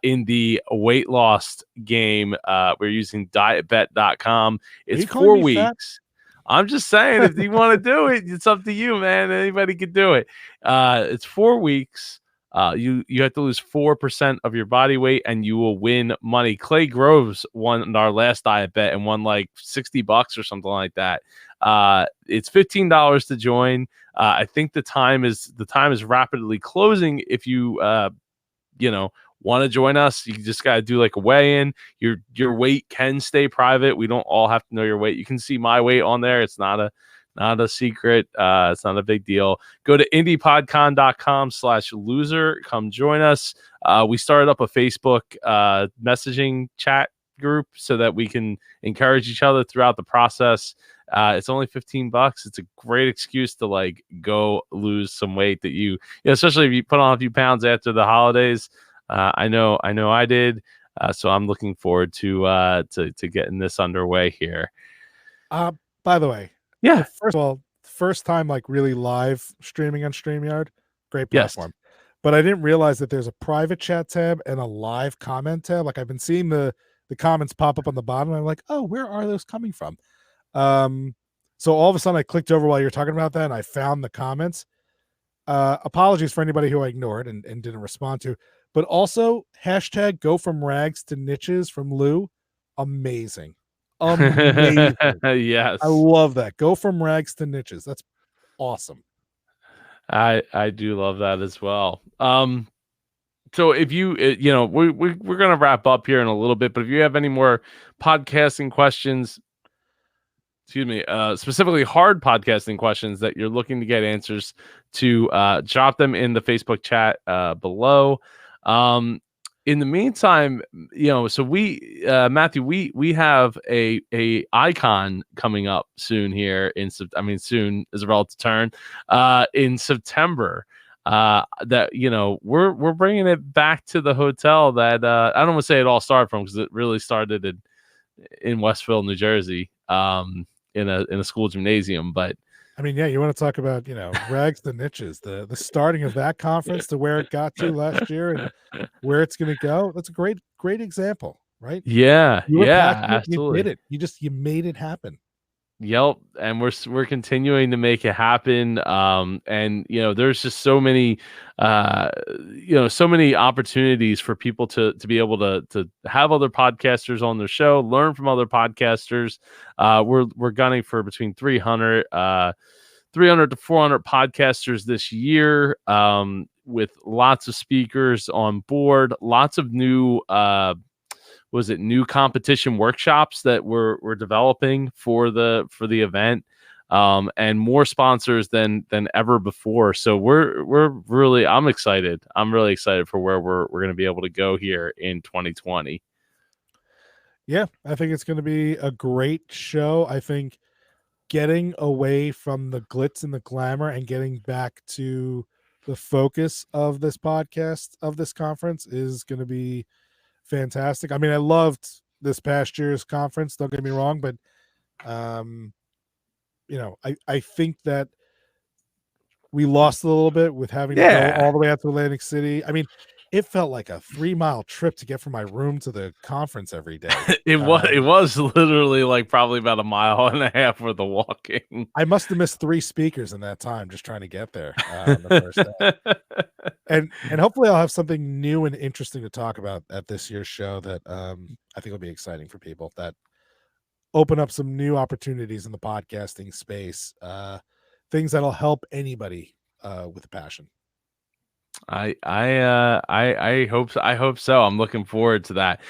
in the weight loss game. We're using dietbet.com. It's 4 weeks. Fat? I'm just saying, if you want to do it, it's up to you, man. Anybody can do it. It's 4 weeks. You have to lose 4% of your body weight, and you will win money. Clay Groves won our last diet bet and won like $60 or something like that. It's $15 to join. I think the time is rapidly closing. If you want to join us, you just got to do like a weigh-in. Your weight can stay private. We don't all have to know your weight. You can see my weight on there. It's not a secret. It's not a big deal. Go to indiepodcon.com/loser. Come join us. We started up a Facebook messaging chat group so that we can encourage each other throughout the process. It's only $15. It's a great excuse to like go lose some weight that especially if you put on a few pounds after the holidays. I know I did. So I'm looking forward to getting this underway here. By the way, yeah. First of all, first time like really live streaming on StreamYard, great platform. Yes. But I didn't realize that there's a private chat tab and a live comment tab. Like I've been seeing the comments pop up on the bottom. And I'm like, oh, where are those coming from? So all of a sudden I clicked over while you're talking about that and I found the comments. Apologies for anybody who I ignored and didn't respond to. But also hashtag go from rags to niches from Lou. Amazing. Yes. I love that. Go from rags to niches. That's awesome. I do love that as well. So if you, we're going to wrap up here in a little bit, but if you have any more podcasting questions, specifically hard podcasting questions that you're looking to get answers to, drop them in the Facebook chat below. In the meantime, so we, Matthew, we have a icon coming up soon here soon is a relative term, in September. that we're bringing it back to the hotel that I don't want to say it all started from, because it really started in Westville, New Jersey, in a school gymnasium. But I mean, yeah, you want to talk about, rags to niches, the starting of that conference to where it got to last year and where it's going to go. That's a great example, right? yeah, You were yeah, passionate, you did absolutely. it. You made it happen. Yep, and we're continuing to make it happen. And there's just so many, so many opportunities for people to be able to have other podcasters on their show, learn from other podcasters. We're gunning for between 300 to 400 podcasters this year, with lots of speakers on board, lots of new new competition workshops that we're developing for the event, and more sponsors than ever before. So I'm excited. I'm really excited for where we're going to be able to go here in 2020. Yeah, I think it's going to be a great show. I think getting away from the glitz and the glamour and getting back to the focus of this podcast, of this conference, is going to be fantastic. I mean, I loved this past year's conference, don't get me wrong, but I think that we lost a little bit with having to go Yeah. all the way out to Atlantic City. I mean, it felt like a 3-mile trip to get from my room to the conference every day. It was literally like probably about a mile and a half worth of walking. I must have missed 3 speakers in that time just trying to get there on the first day. And hopefully I'll have something new and interesting to talk about at this year's show that I think will be exciting for people, that open up some new opportunities in the podcasting space, things that'll help anybody with a passion. I hope so. I hope so. I'm looking forward to that.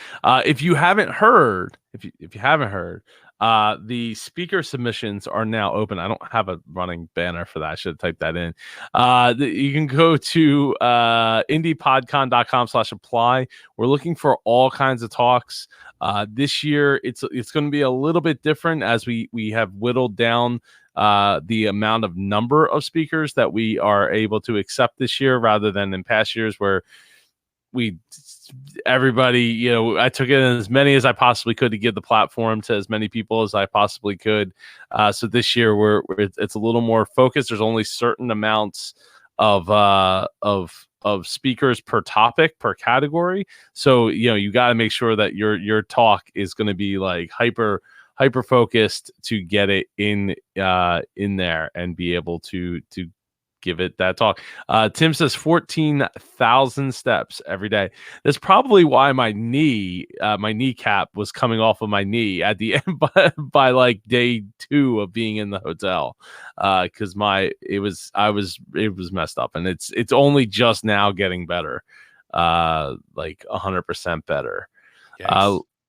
If you haven't heard, the speaker submissions are now open. I don't have a running banner for that. I should have typed that in. You can go to indiepodcon.com/apply. We're looking for all kinds of talks. This year, it's going to be a little bit different, as we have whittled down the amount of number of speakers that we are able to accept this year, rather than in past years where everybody, I took in as many as I possibly could to give the platform to as many people as I possibly could. So this year it's a little more focused. There's only certain amounts of speakers per topic, per category. So you got to make sure that your talk is going to be like hyper focused to get it in there and be able to give it that talk. Tim says 14,000 steps every day. That's probably why my kneecap was coming off of my knee at the end by like day 2 of being in the hotel, because it was messed up, and it's only just now getting better, like 100% better.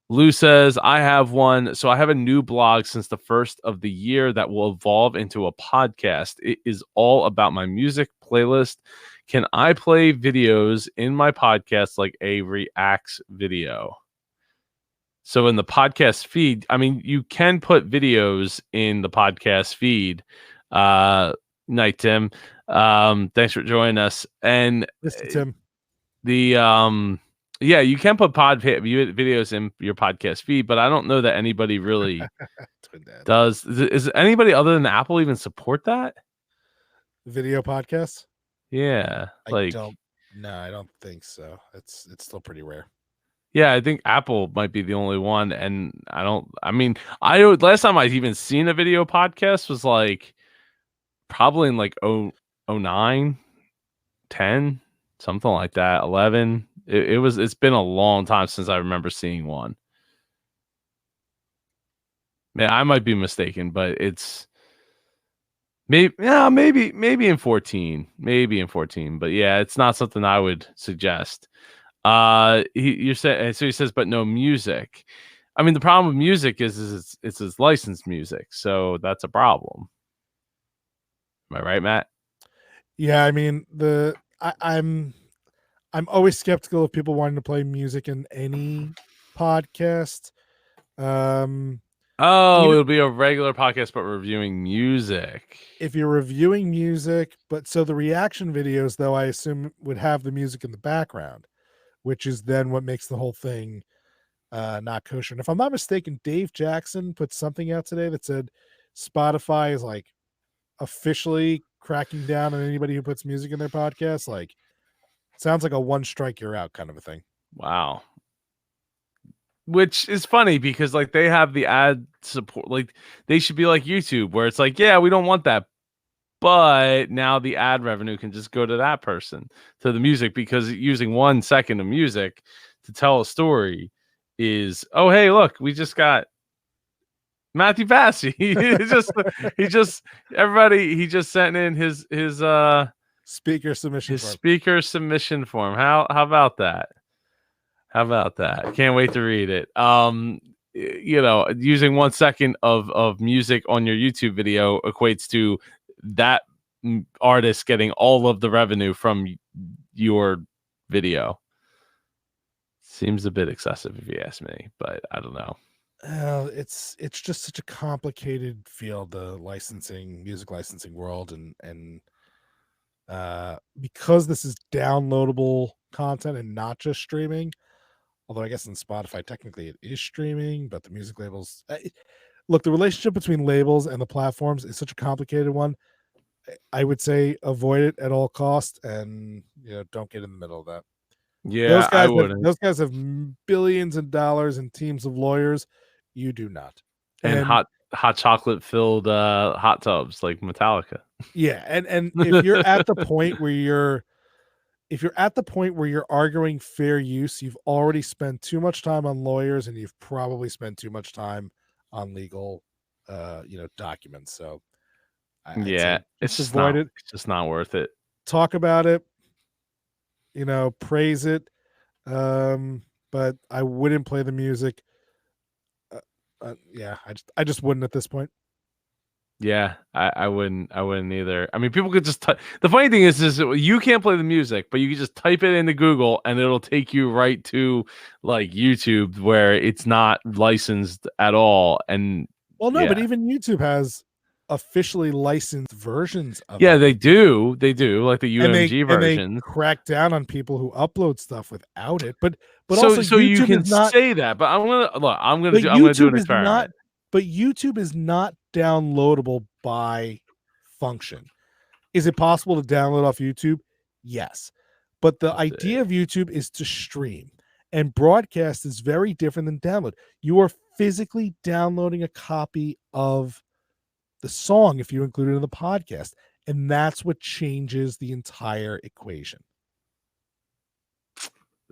Lou says, I have one. So I have a new blog since the first of the year that will evolve into a podcast. It is all about my music playlist. Can I play videos in my podcast like a reacts video? So in the podcast feed, I mean, you can put videos in the podcast feed. Night, Tim. Thanks for joining us. And Tim. Yeah, you can put videos in your podcast feed, but I don't know that anybody really does. Is anybody other than Apple even support that? Video podcasts? Yeah, I don't think so. It's still pretty rare. Yeah, I think Apple might be the only one, and last time I've even seen a video podcast was like probably in like 09, 10, something like that, 11. It's been a long time since I remember seeing one. Man, I might be mistaken, but it's maybe in 14, but yeah, it's not something I would suggest. He says, but no music. I mean, the problem with music is it's licensed music, so that's a problem. Am I right, Matt? Yeah, I mean, I'm always skeptical of people wanting to play music in any podcast. Oh, Even it'll be a regular podcast, but reviewing music. if you're reviewing music, but so the reaction videos, though, I assume would have the music in the background, which is then what makes the whole thing not kosher. And if I'm not mistaken, Dave Jackson put something out today that said Spotify is like officially cracking down on anybody who puts music in their podcast. Like, sounds like a one strike you're out kind of a thing. Wow. Which is funny because like they have the ad support, like they should be like YouTube, where it's like, yeah, we don't want that, but now the ad revenue can just go to that person, to the music, because using 1 second of music to tell a story is, oh hey, look, we just got Mathew Passy. He just everybody, he just sent in his speaker submission his form. speaker submission form. How about that? How about that? Can't wait to read it. Using 1 second of music on your YouTube video equates to that artist getting all of the revenue from your video. Seems a bit excessive if you ask me, but I don't know. It's just such a complicated field, the music licensing world, and because this is downloadable content and not just streaming. Although I guess in Spotify technically it is streaming, but the music labels look, the relationship between labels and the platforms is such a complicated one. I would say avoid it at all costs, and don't get in the middle of that. Yeah, I wouldn't. Those guys have billions of dollars and teams of lawyers. You do not. And hot chocolate filled hot tubs like Metallica. Yeah, and if you're at the point where you're arguing fair use, you've already spent too much time on lawyers, and you've probably spent too much time on legal documents. So yeah, it's just avoid it. It's just not worth it. Talk about it, praise it, but I wouldn't play the music. Yeah, I just wouldn't at this point. Yeah, I wouldn't either. I mean, people could just the funny thing is you can't play the music, but you can just type it into Google and it'll take you right to like YouTube, where it's not licensed at all. And but even YouTube has officially licensed versions of it. They do like the UMG versions. And they crack down on people who upload stuff without it. But so also so you can say that, but I'm gonna do an experiment. But YouTube is not downloadable by function. Is it possible to download off YouTube? Yes. But the idea of YouTube is to stream, and broadcast is very different than download. You are physically downloading a copy of the song if you include it in the podcast, and that's what changes the entire equation.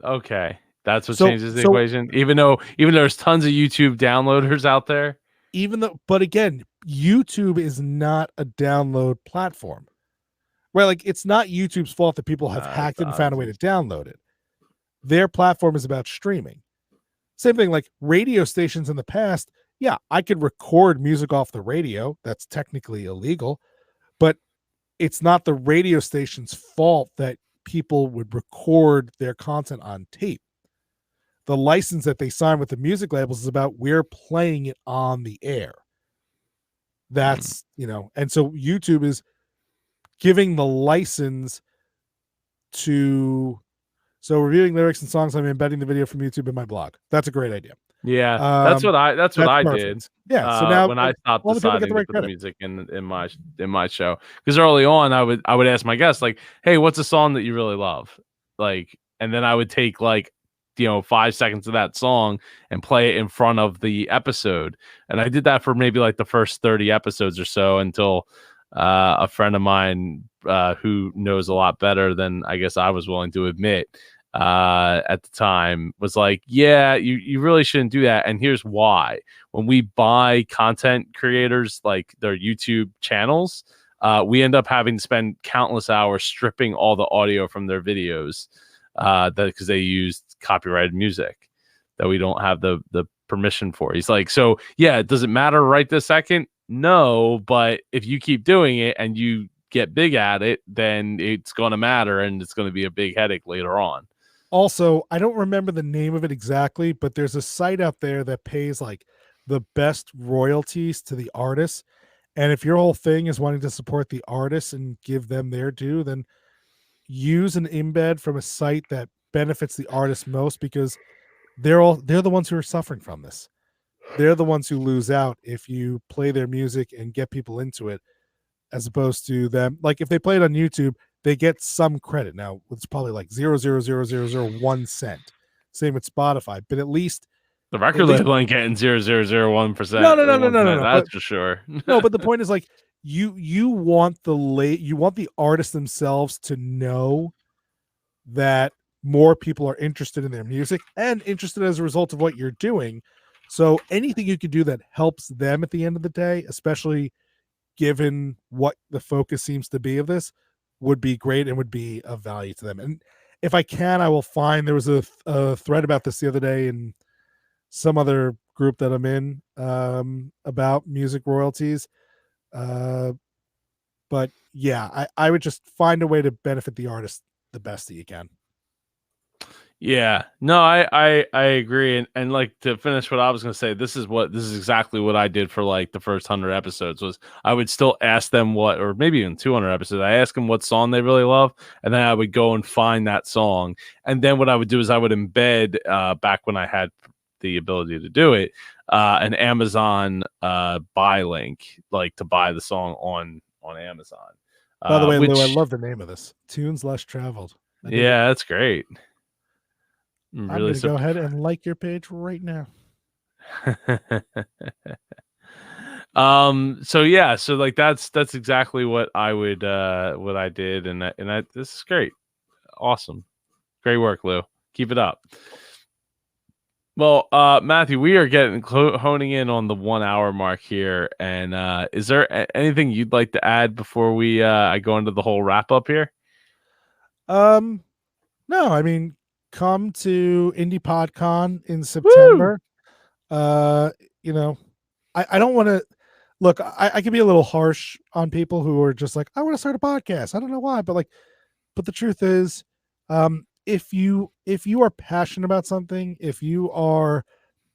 Okay. That's what changes the equation, even though there's tons of YouTube downloaders out there. But again, YouTube is not a download platform, right? Like, it's not YouTube's fault that people have hacked it and found a way to download it. Their platform is about streaming. Same thing, like radio stations in the past. Yeah, I could record music off the radio. That's technically illegal, but it's not the radio station's fault that people would record their content on tape. The license that they sign with the music labels is about we're playing it on the air. That's, and so YouTube is giving the license to, so reviewing lyrics and songs, I'm embedding the video from YouTube in my blog. That's a great idea. Yeah, that's what I did. Yeah. So now when I stopped deciding to put the music in my show, because early on I would ask my guests like, hey, what's a song that you really love? Like, and then I would take like 5 seconds of that song and play it in front of the episode. And I did that for maybe like the first 30 episodes or so, until a friend of mine who knows a lot better than I guess I was willing to admit at the time was like, yeah, you really shouldn't do that. And here's why. When we buy content creators, like their YouTube channels, we end up having to spend countless hours stripping all the audio from their videos because they used copyrighted music that we don't have the permission for. He's like, so yeah, does it matter right this second? No, but if you keep doing it and you get big at it, then it's going to matter, and it's going to be a big headache later on. Also, I don't remember the name of it exactly, but there's a site out there that pays like the best royalties to the artists. And if your whole thing is wanting to support the artists and give them their due, then use an embed from a site that benefits the artist most, because they're the ones who are suffering from this. They're the ones who lose out if you play their music and get people into it, as opposed to them. Like if they play it on YouTube, they get some credit. Now it's probably like 0.00001 cent. Same with Spotify, but at least The record label ain't getting 0.0001%. No. That's for sure. No, but the point is, like, you want the artists themselves to know that more people are interested in their music and interested as a result of what you're doing. So anything you can do that helps them at the end of the day, especially given what the focus seems to be of this, would be great and would be of value to them. And if I can, I will find, there was a thread about this the other day in some other group that I'm in, about music royalties. But yeah, I would just find a way to benefit the artist the best that you can. Yeah, no, I agree, and like, to finish what I was gonna say, this is exactly what I did for like the first 100 episodes. Was I would still ask them what, or maybe even 200 episodes, I ask them what song they really love, and then I would go and find that song, and then what I would do is I would embed, back when I had the ability to do it, an Amazon buy link, like to buy the song on Amazon. By the way, Which, Lou, I love the name of this. Tunes Less Traveled. yeah, that's great. I'm Really going to go ahead and like your page right now. So yeah, so like that's exactly what I would what I did, and this is great. Awesome. Great work, Lou. Keep it up. Well, Matthew, we are getting honing in on the 1 hour mark here, and is there anything you'd like to add before we I go into the whole wrap up here? No, I mean, come to Indie PodCon in September. You know, I don't want to look, I can be a little harsh on people who are just like, I want to start a podcast. I don't know why, but the truth is, if you are passionate about something, if you are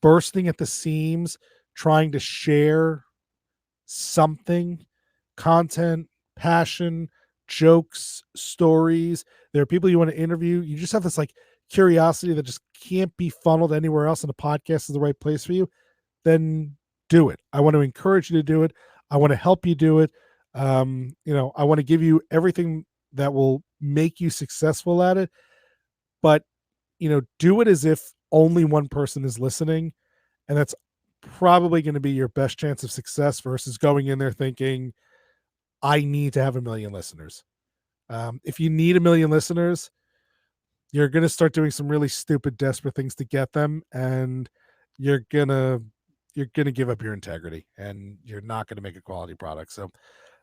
bursting at the seams, trying to share something, content, passion, jokes, stories, there are people you want to interview, you just have this like curiosity that just can't be funneled anywhere else, and a podcast is the right place for you, then do it. I want to encourage you to do it. I want to help you do it. I want to give you everything that will make you successful at it. But, do it as if only one person is listening. And that's probably going to be your best chance of success versus going in there thinking, I need to have 1 million listeners. If you need 1 million listeners, you're going to start doing some really stupid, desperate things to get them. And you're going to give up your integrity, and you're not going to make a quality product. So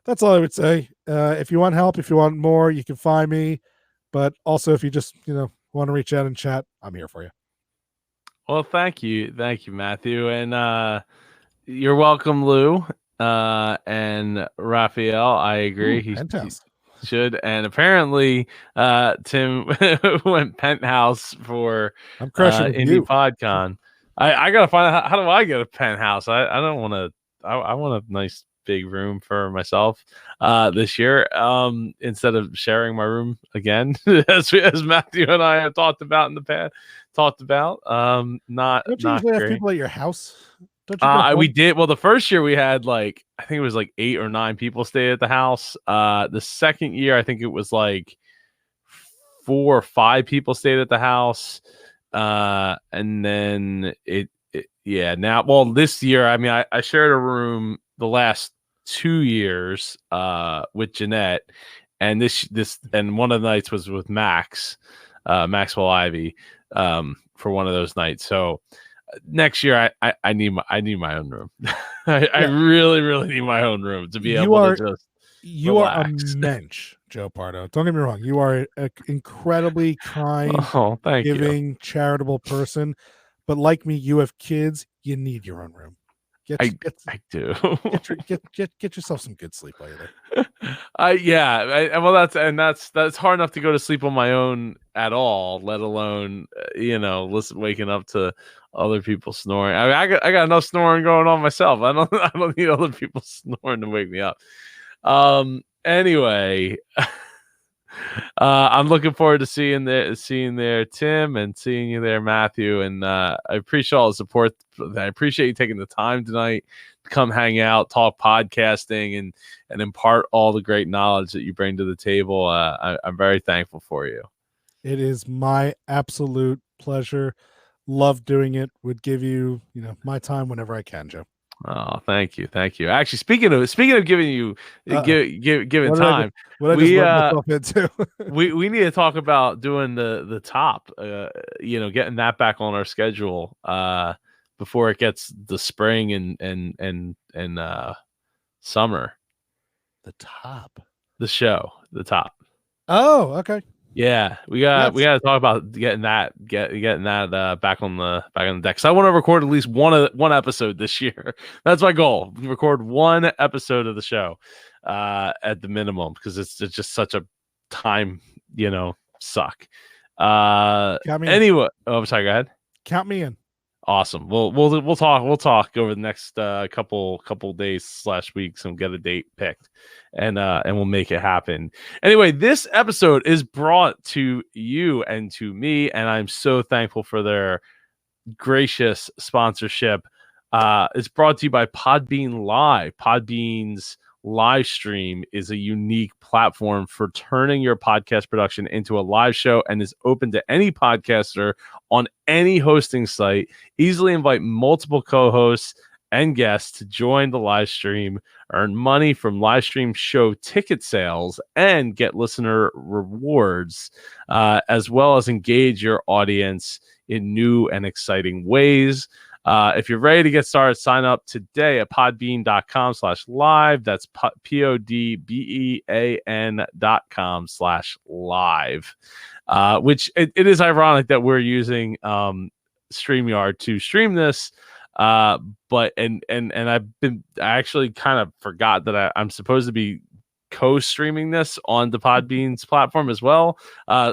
that's all I would say. If you want help, if you want more, you can find me. But also, if you just, want to reach out and chat, I'm here for you. Well, thank you, Matthew, and you're welcome, Lou, and Raphael. I agree. Ooh, he should, and apparently, Tim went penthouse for I'm crushing Indie PodCon. I gotta find out, how do I get a penthouse? I don't want to. I want a nice big room for myself this year, instead of sharing my room again, as Matthew and I have talked about in the past. Not Don't you usually great. have people at your house? We did. Well, the first year we had like, I think it was like 8 or 9 people stay at the house. The second year, I think it was like 4 or 5 people stayed at the house. And then now, well, this year, I mean, I shared a room the last 2 years with Jeanette, and this and one of the nights was with Maxwell Ivy, for one of those nights. So next year I need my own room. I really need my own room to be able to just you relax. are a mensch, Joe Pardo. Don't get me wrong. You are an incredibly kind, giving, charitable person. But like me, you have kids. You need your own room. Get I get I do. get yourself some good sleep while you're there. Well, that's hard enough to go to sleep on my own at all, let alone waking up to other people snoring. I got enough snoring going on myself. I don't need other people snoring to wake me up. Anyway, I'm looking forward to seeing there Tim, and seeing you there, Matthew, and I appreciate all the support. I appreciate you taking the time tonight to come hang out, talk podcasting, and impart all the great knowledge that you bring to the table. I'm very thankful for you. It is my absolute pleasure. Love doing it. Would give you, my time whenever I can, Joe. Oh, thank you. Actually, speaking of giving you giving time, what I just let myself into. we need to talk about doing the top. Getting that back on our schedule before it gets the spring and summer. The top. The show, the top. Oh, okay. Yeah, we got to talk about getting that back on the deck. So I want to record at least one episode this year. That's my goal. Record one episode of the show at the minimum, because it's just such a time suck. Anyway, I'm sorry. Go ahead. Count me in. Awesome. We'll talk over the next couple days / weeks and get a date picked, and we'll make it happen. Anyway, this episode is brought to you and to me, and I'm so thankful for their gracious sponsorship. It's brought to you by Podbean Live. Podbean's live stream is a unique platform for turning your podcast production into a live show, and is open to any podcaster on any hosting site. Easily invite multiple co-hosts and guests to join the live stream, earn money from live stream show ticket sales, and get listener rewards, as well as engage your audience in new and exciting ways. If you're ready to get started, sign up today at podbean.com/live. That's podbean.com/live. Which it is ironic that we're using StreamYard to stream this. But I actually kind of forgot that I'm supposed to be co-streaming this on the Podbean's platform as well.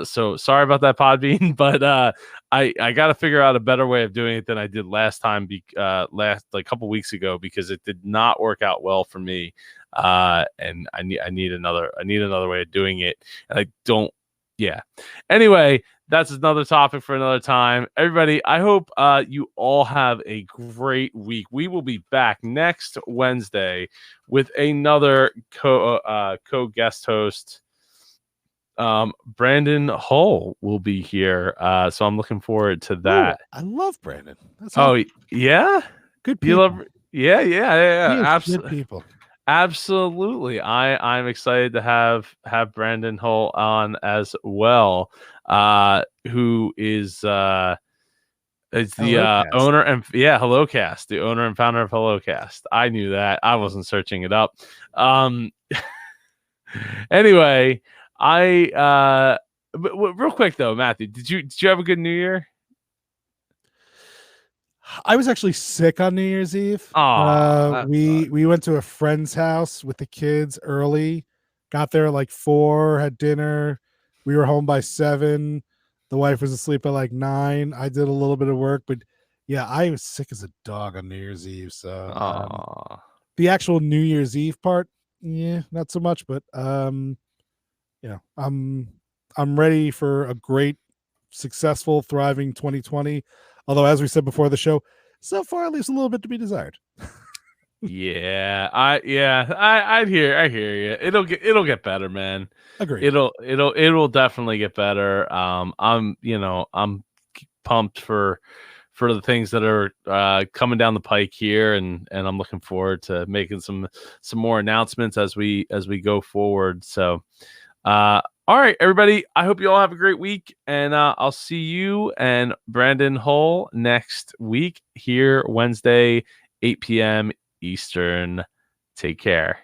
So sorry about that, Podbean, but I got to figure out a better way of doing it than I did last time, last like couple weeks ago, because it did not work out well for me. And I need another way of doing it. And I don't. Yeah. Anyway, that's another topic for another time. Everybody, I hope you all have a great week. We will be back next Wednesday with another co-guest host. Brandon Hull will be here. So I'm looking forward to that. Ooh, I love Brandon. Yeah? Good people. Yeah. Absolutely. Good people. Absolutely. I'm excited to have Brandon Hull on as well, who is the owner and HelloCast, the owner and founder of HelloCast. I knew that. I wasn't searching it up. Anyway, but real quick though, Matthew, did you have a good New Year? I was actually sick on New Year's Eve. We went to a friend's house with the kids early, got there at like 4, had dinner. We were home by 7. The wife was asleep at like 9. I did a little bit of work, but yeah, I was sick as a dog on New Year's Eve. So the actual New Year's Eve part, not so much, but I'm ready for a great, successful, thriving 2020. Although, as we said before the show, so far it leaves a little bit to be desired. I hear you. It'll get better, man. Agreed. It'll definitely get better. I'm pumped for the things that are coming down the pike here, and I'm looking forward to making some more announcements as we go forward. So, all right, everybody, I hope you all have a great week, and I'll see you and Brandon Hull next week here Wednesday, 8 p.m. Eastern. Take care.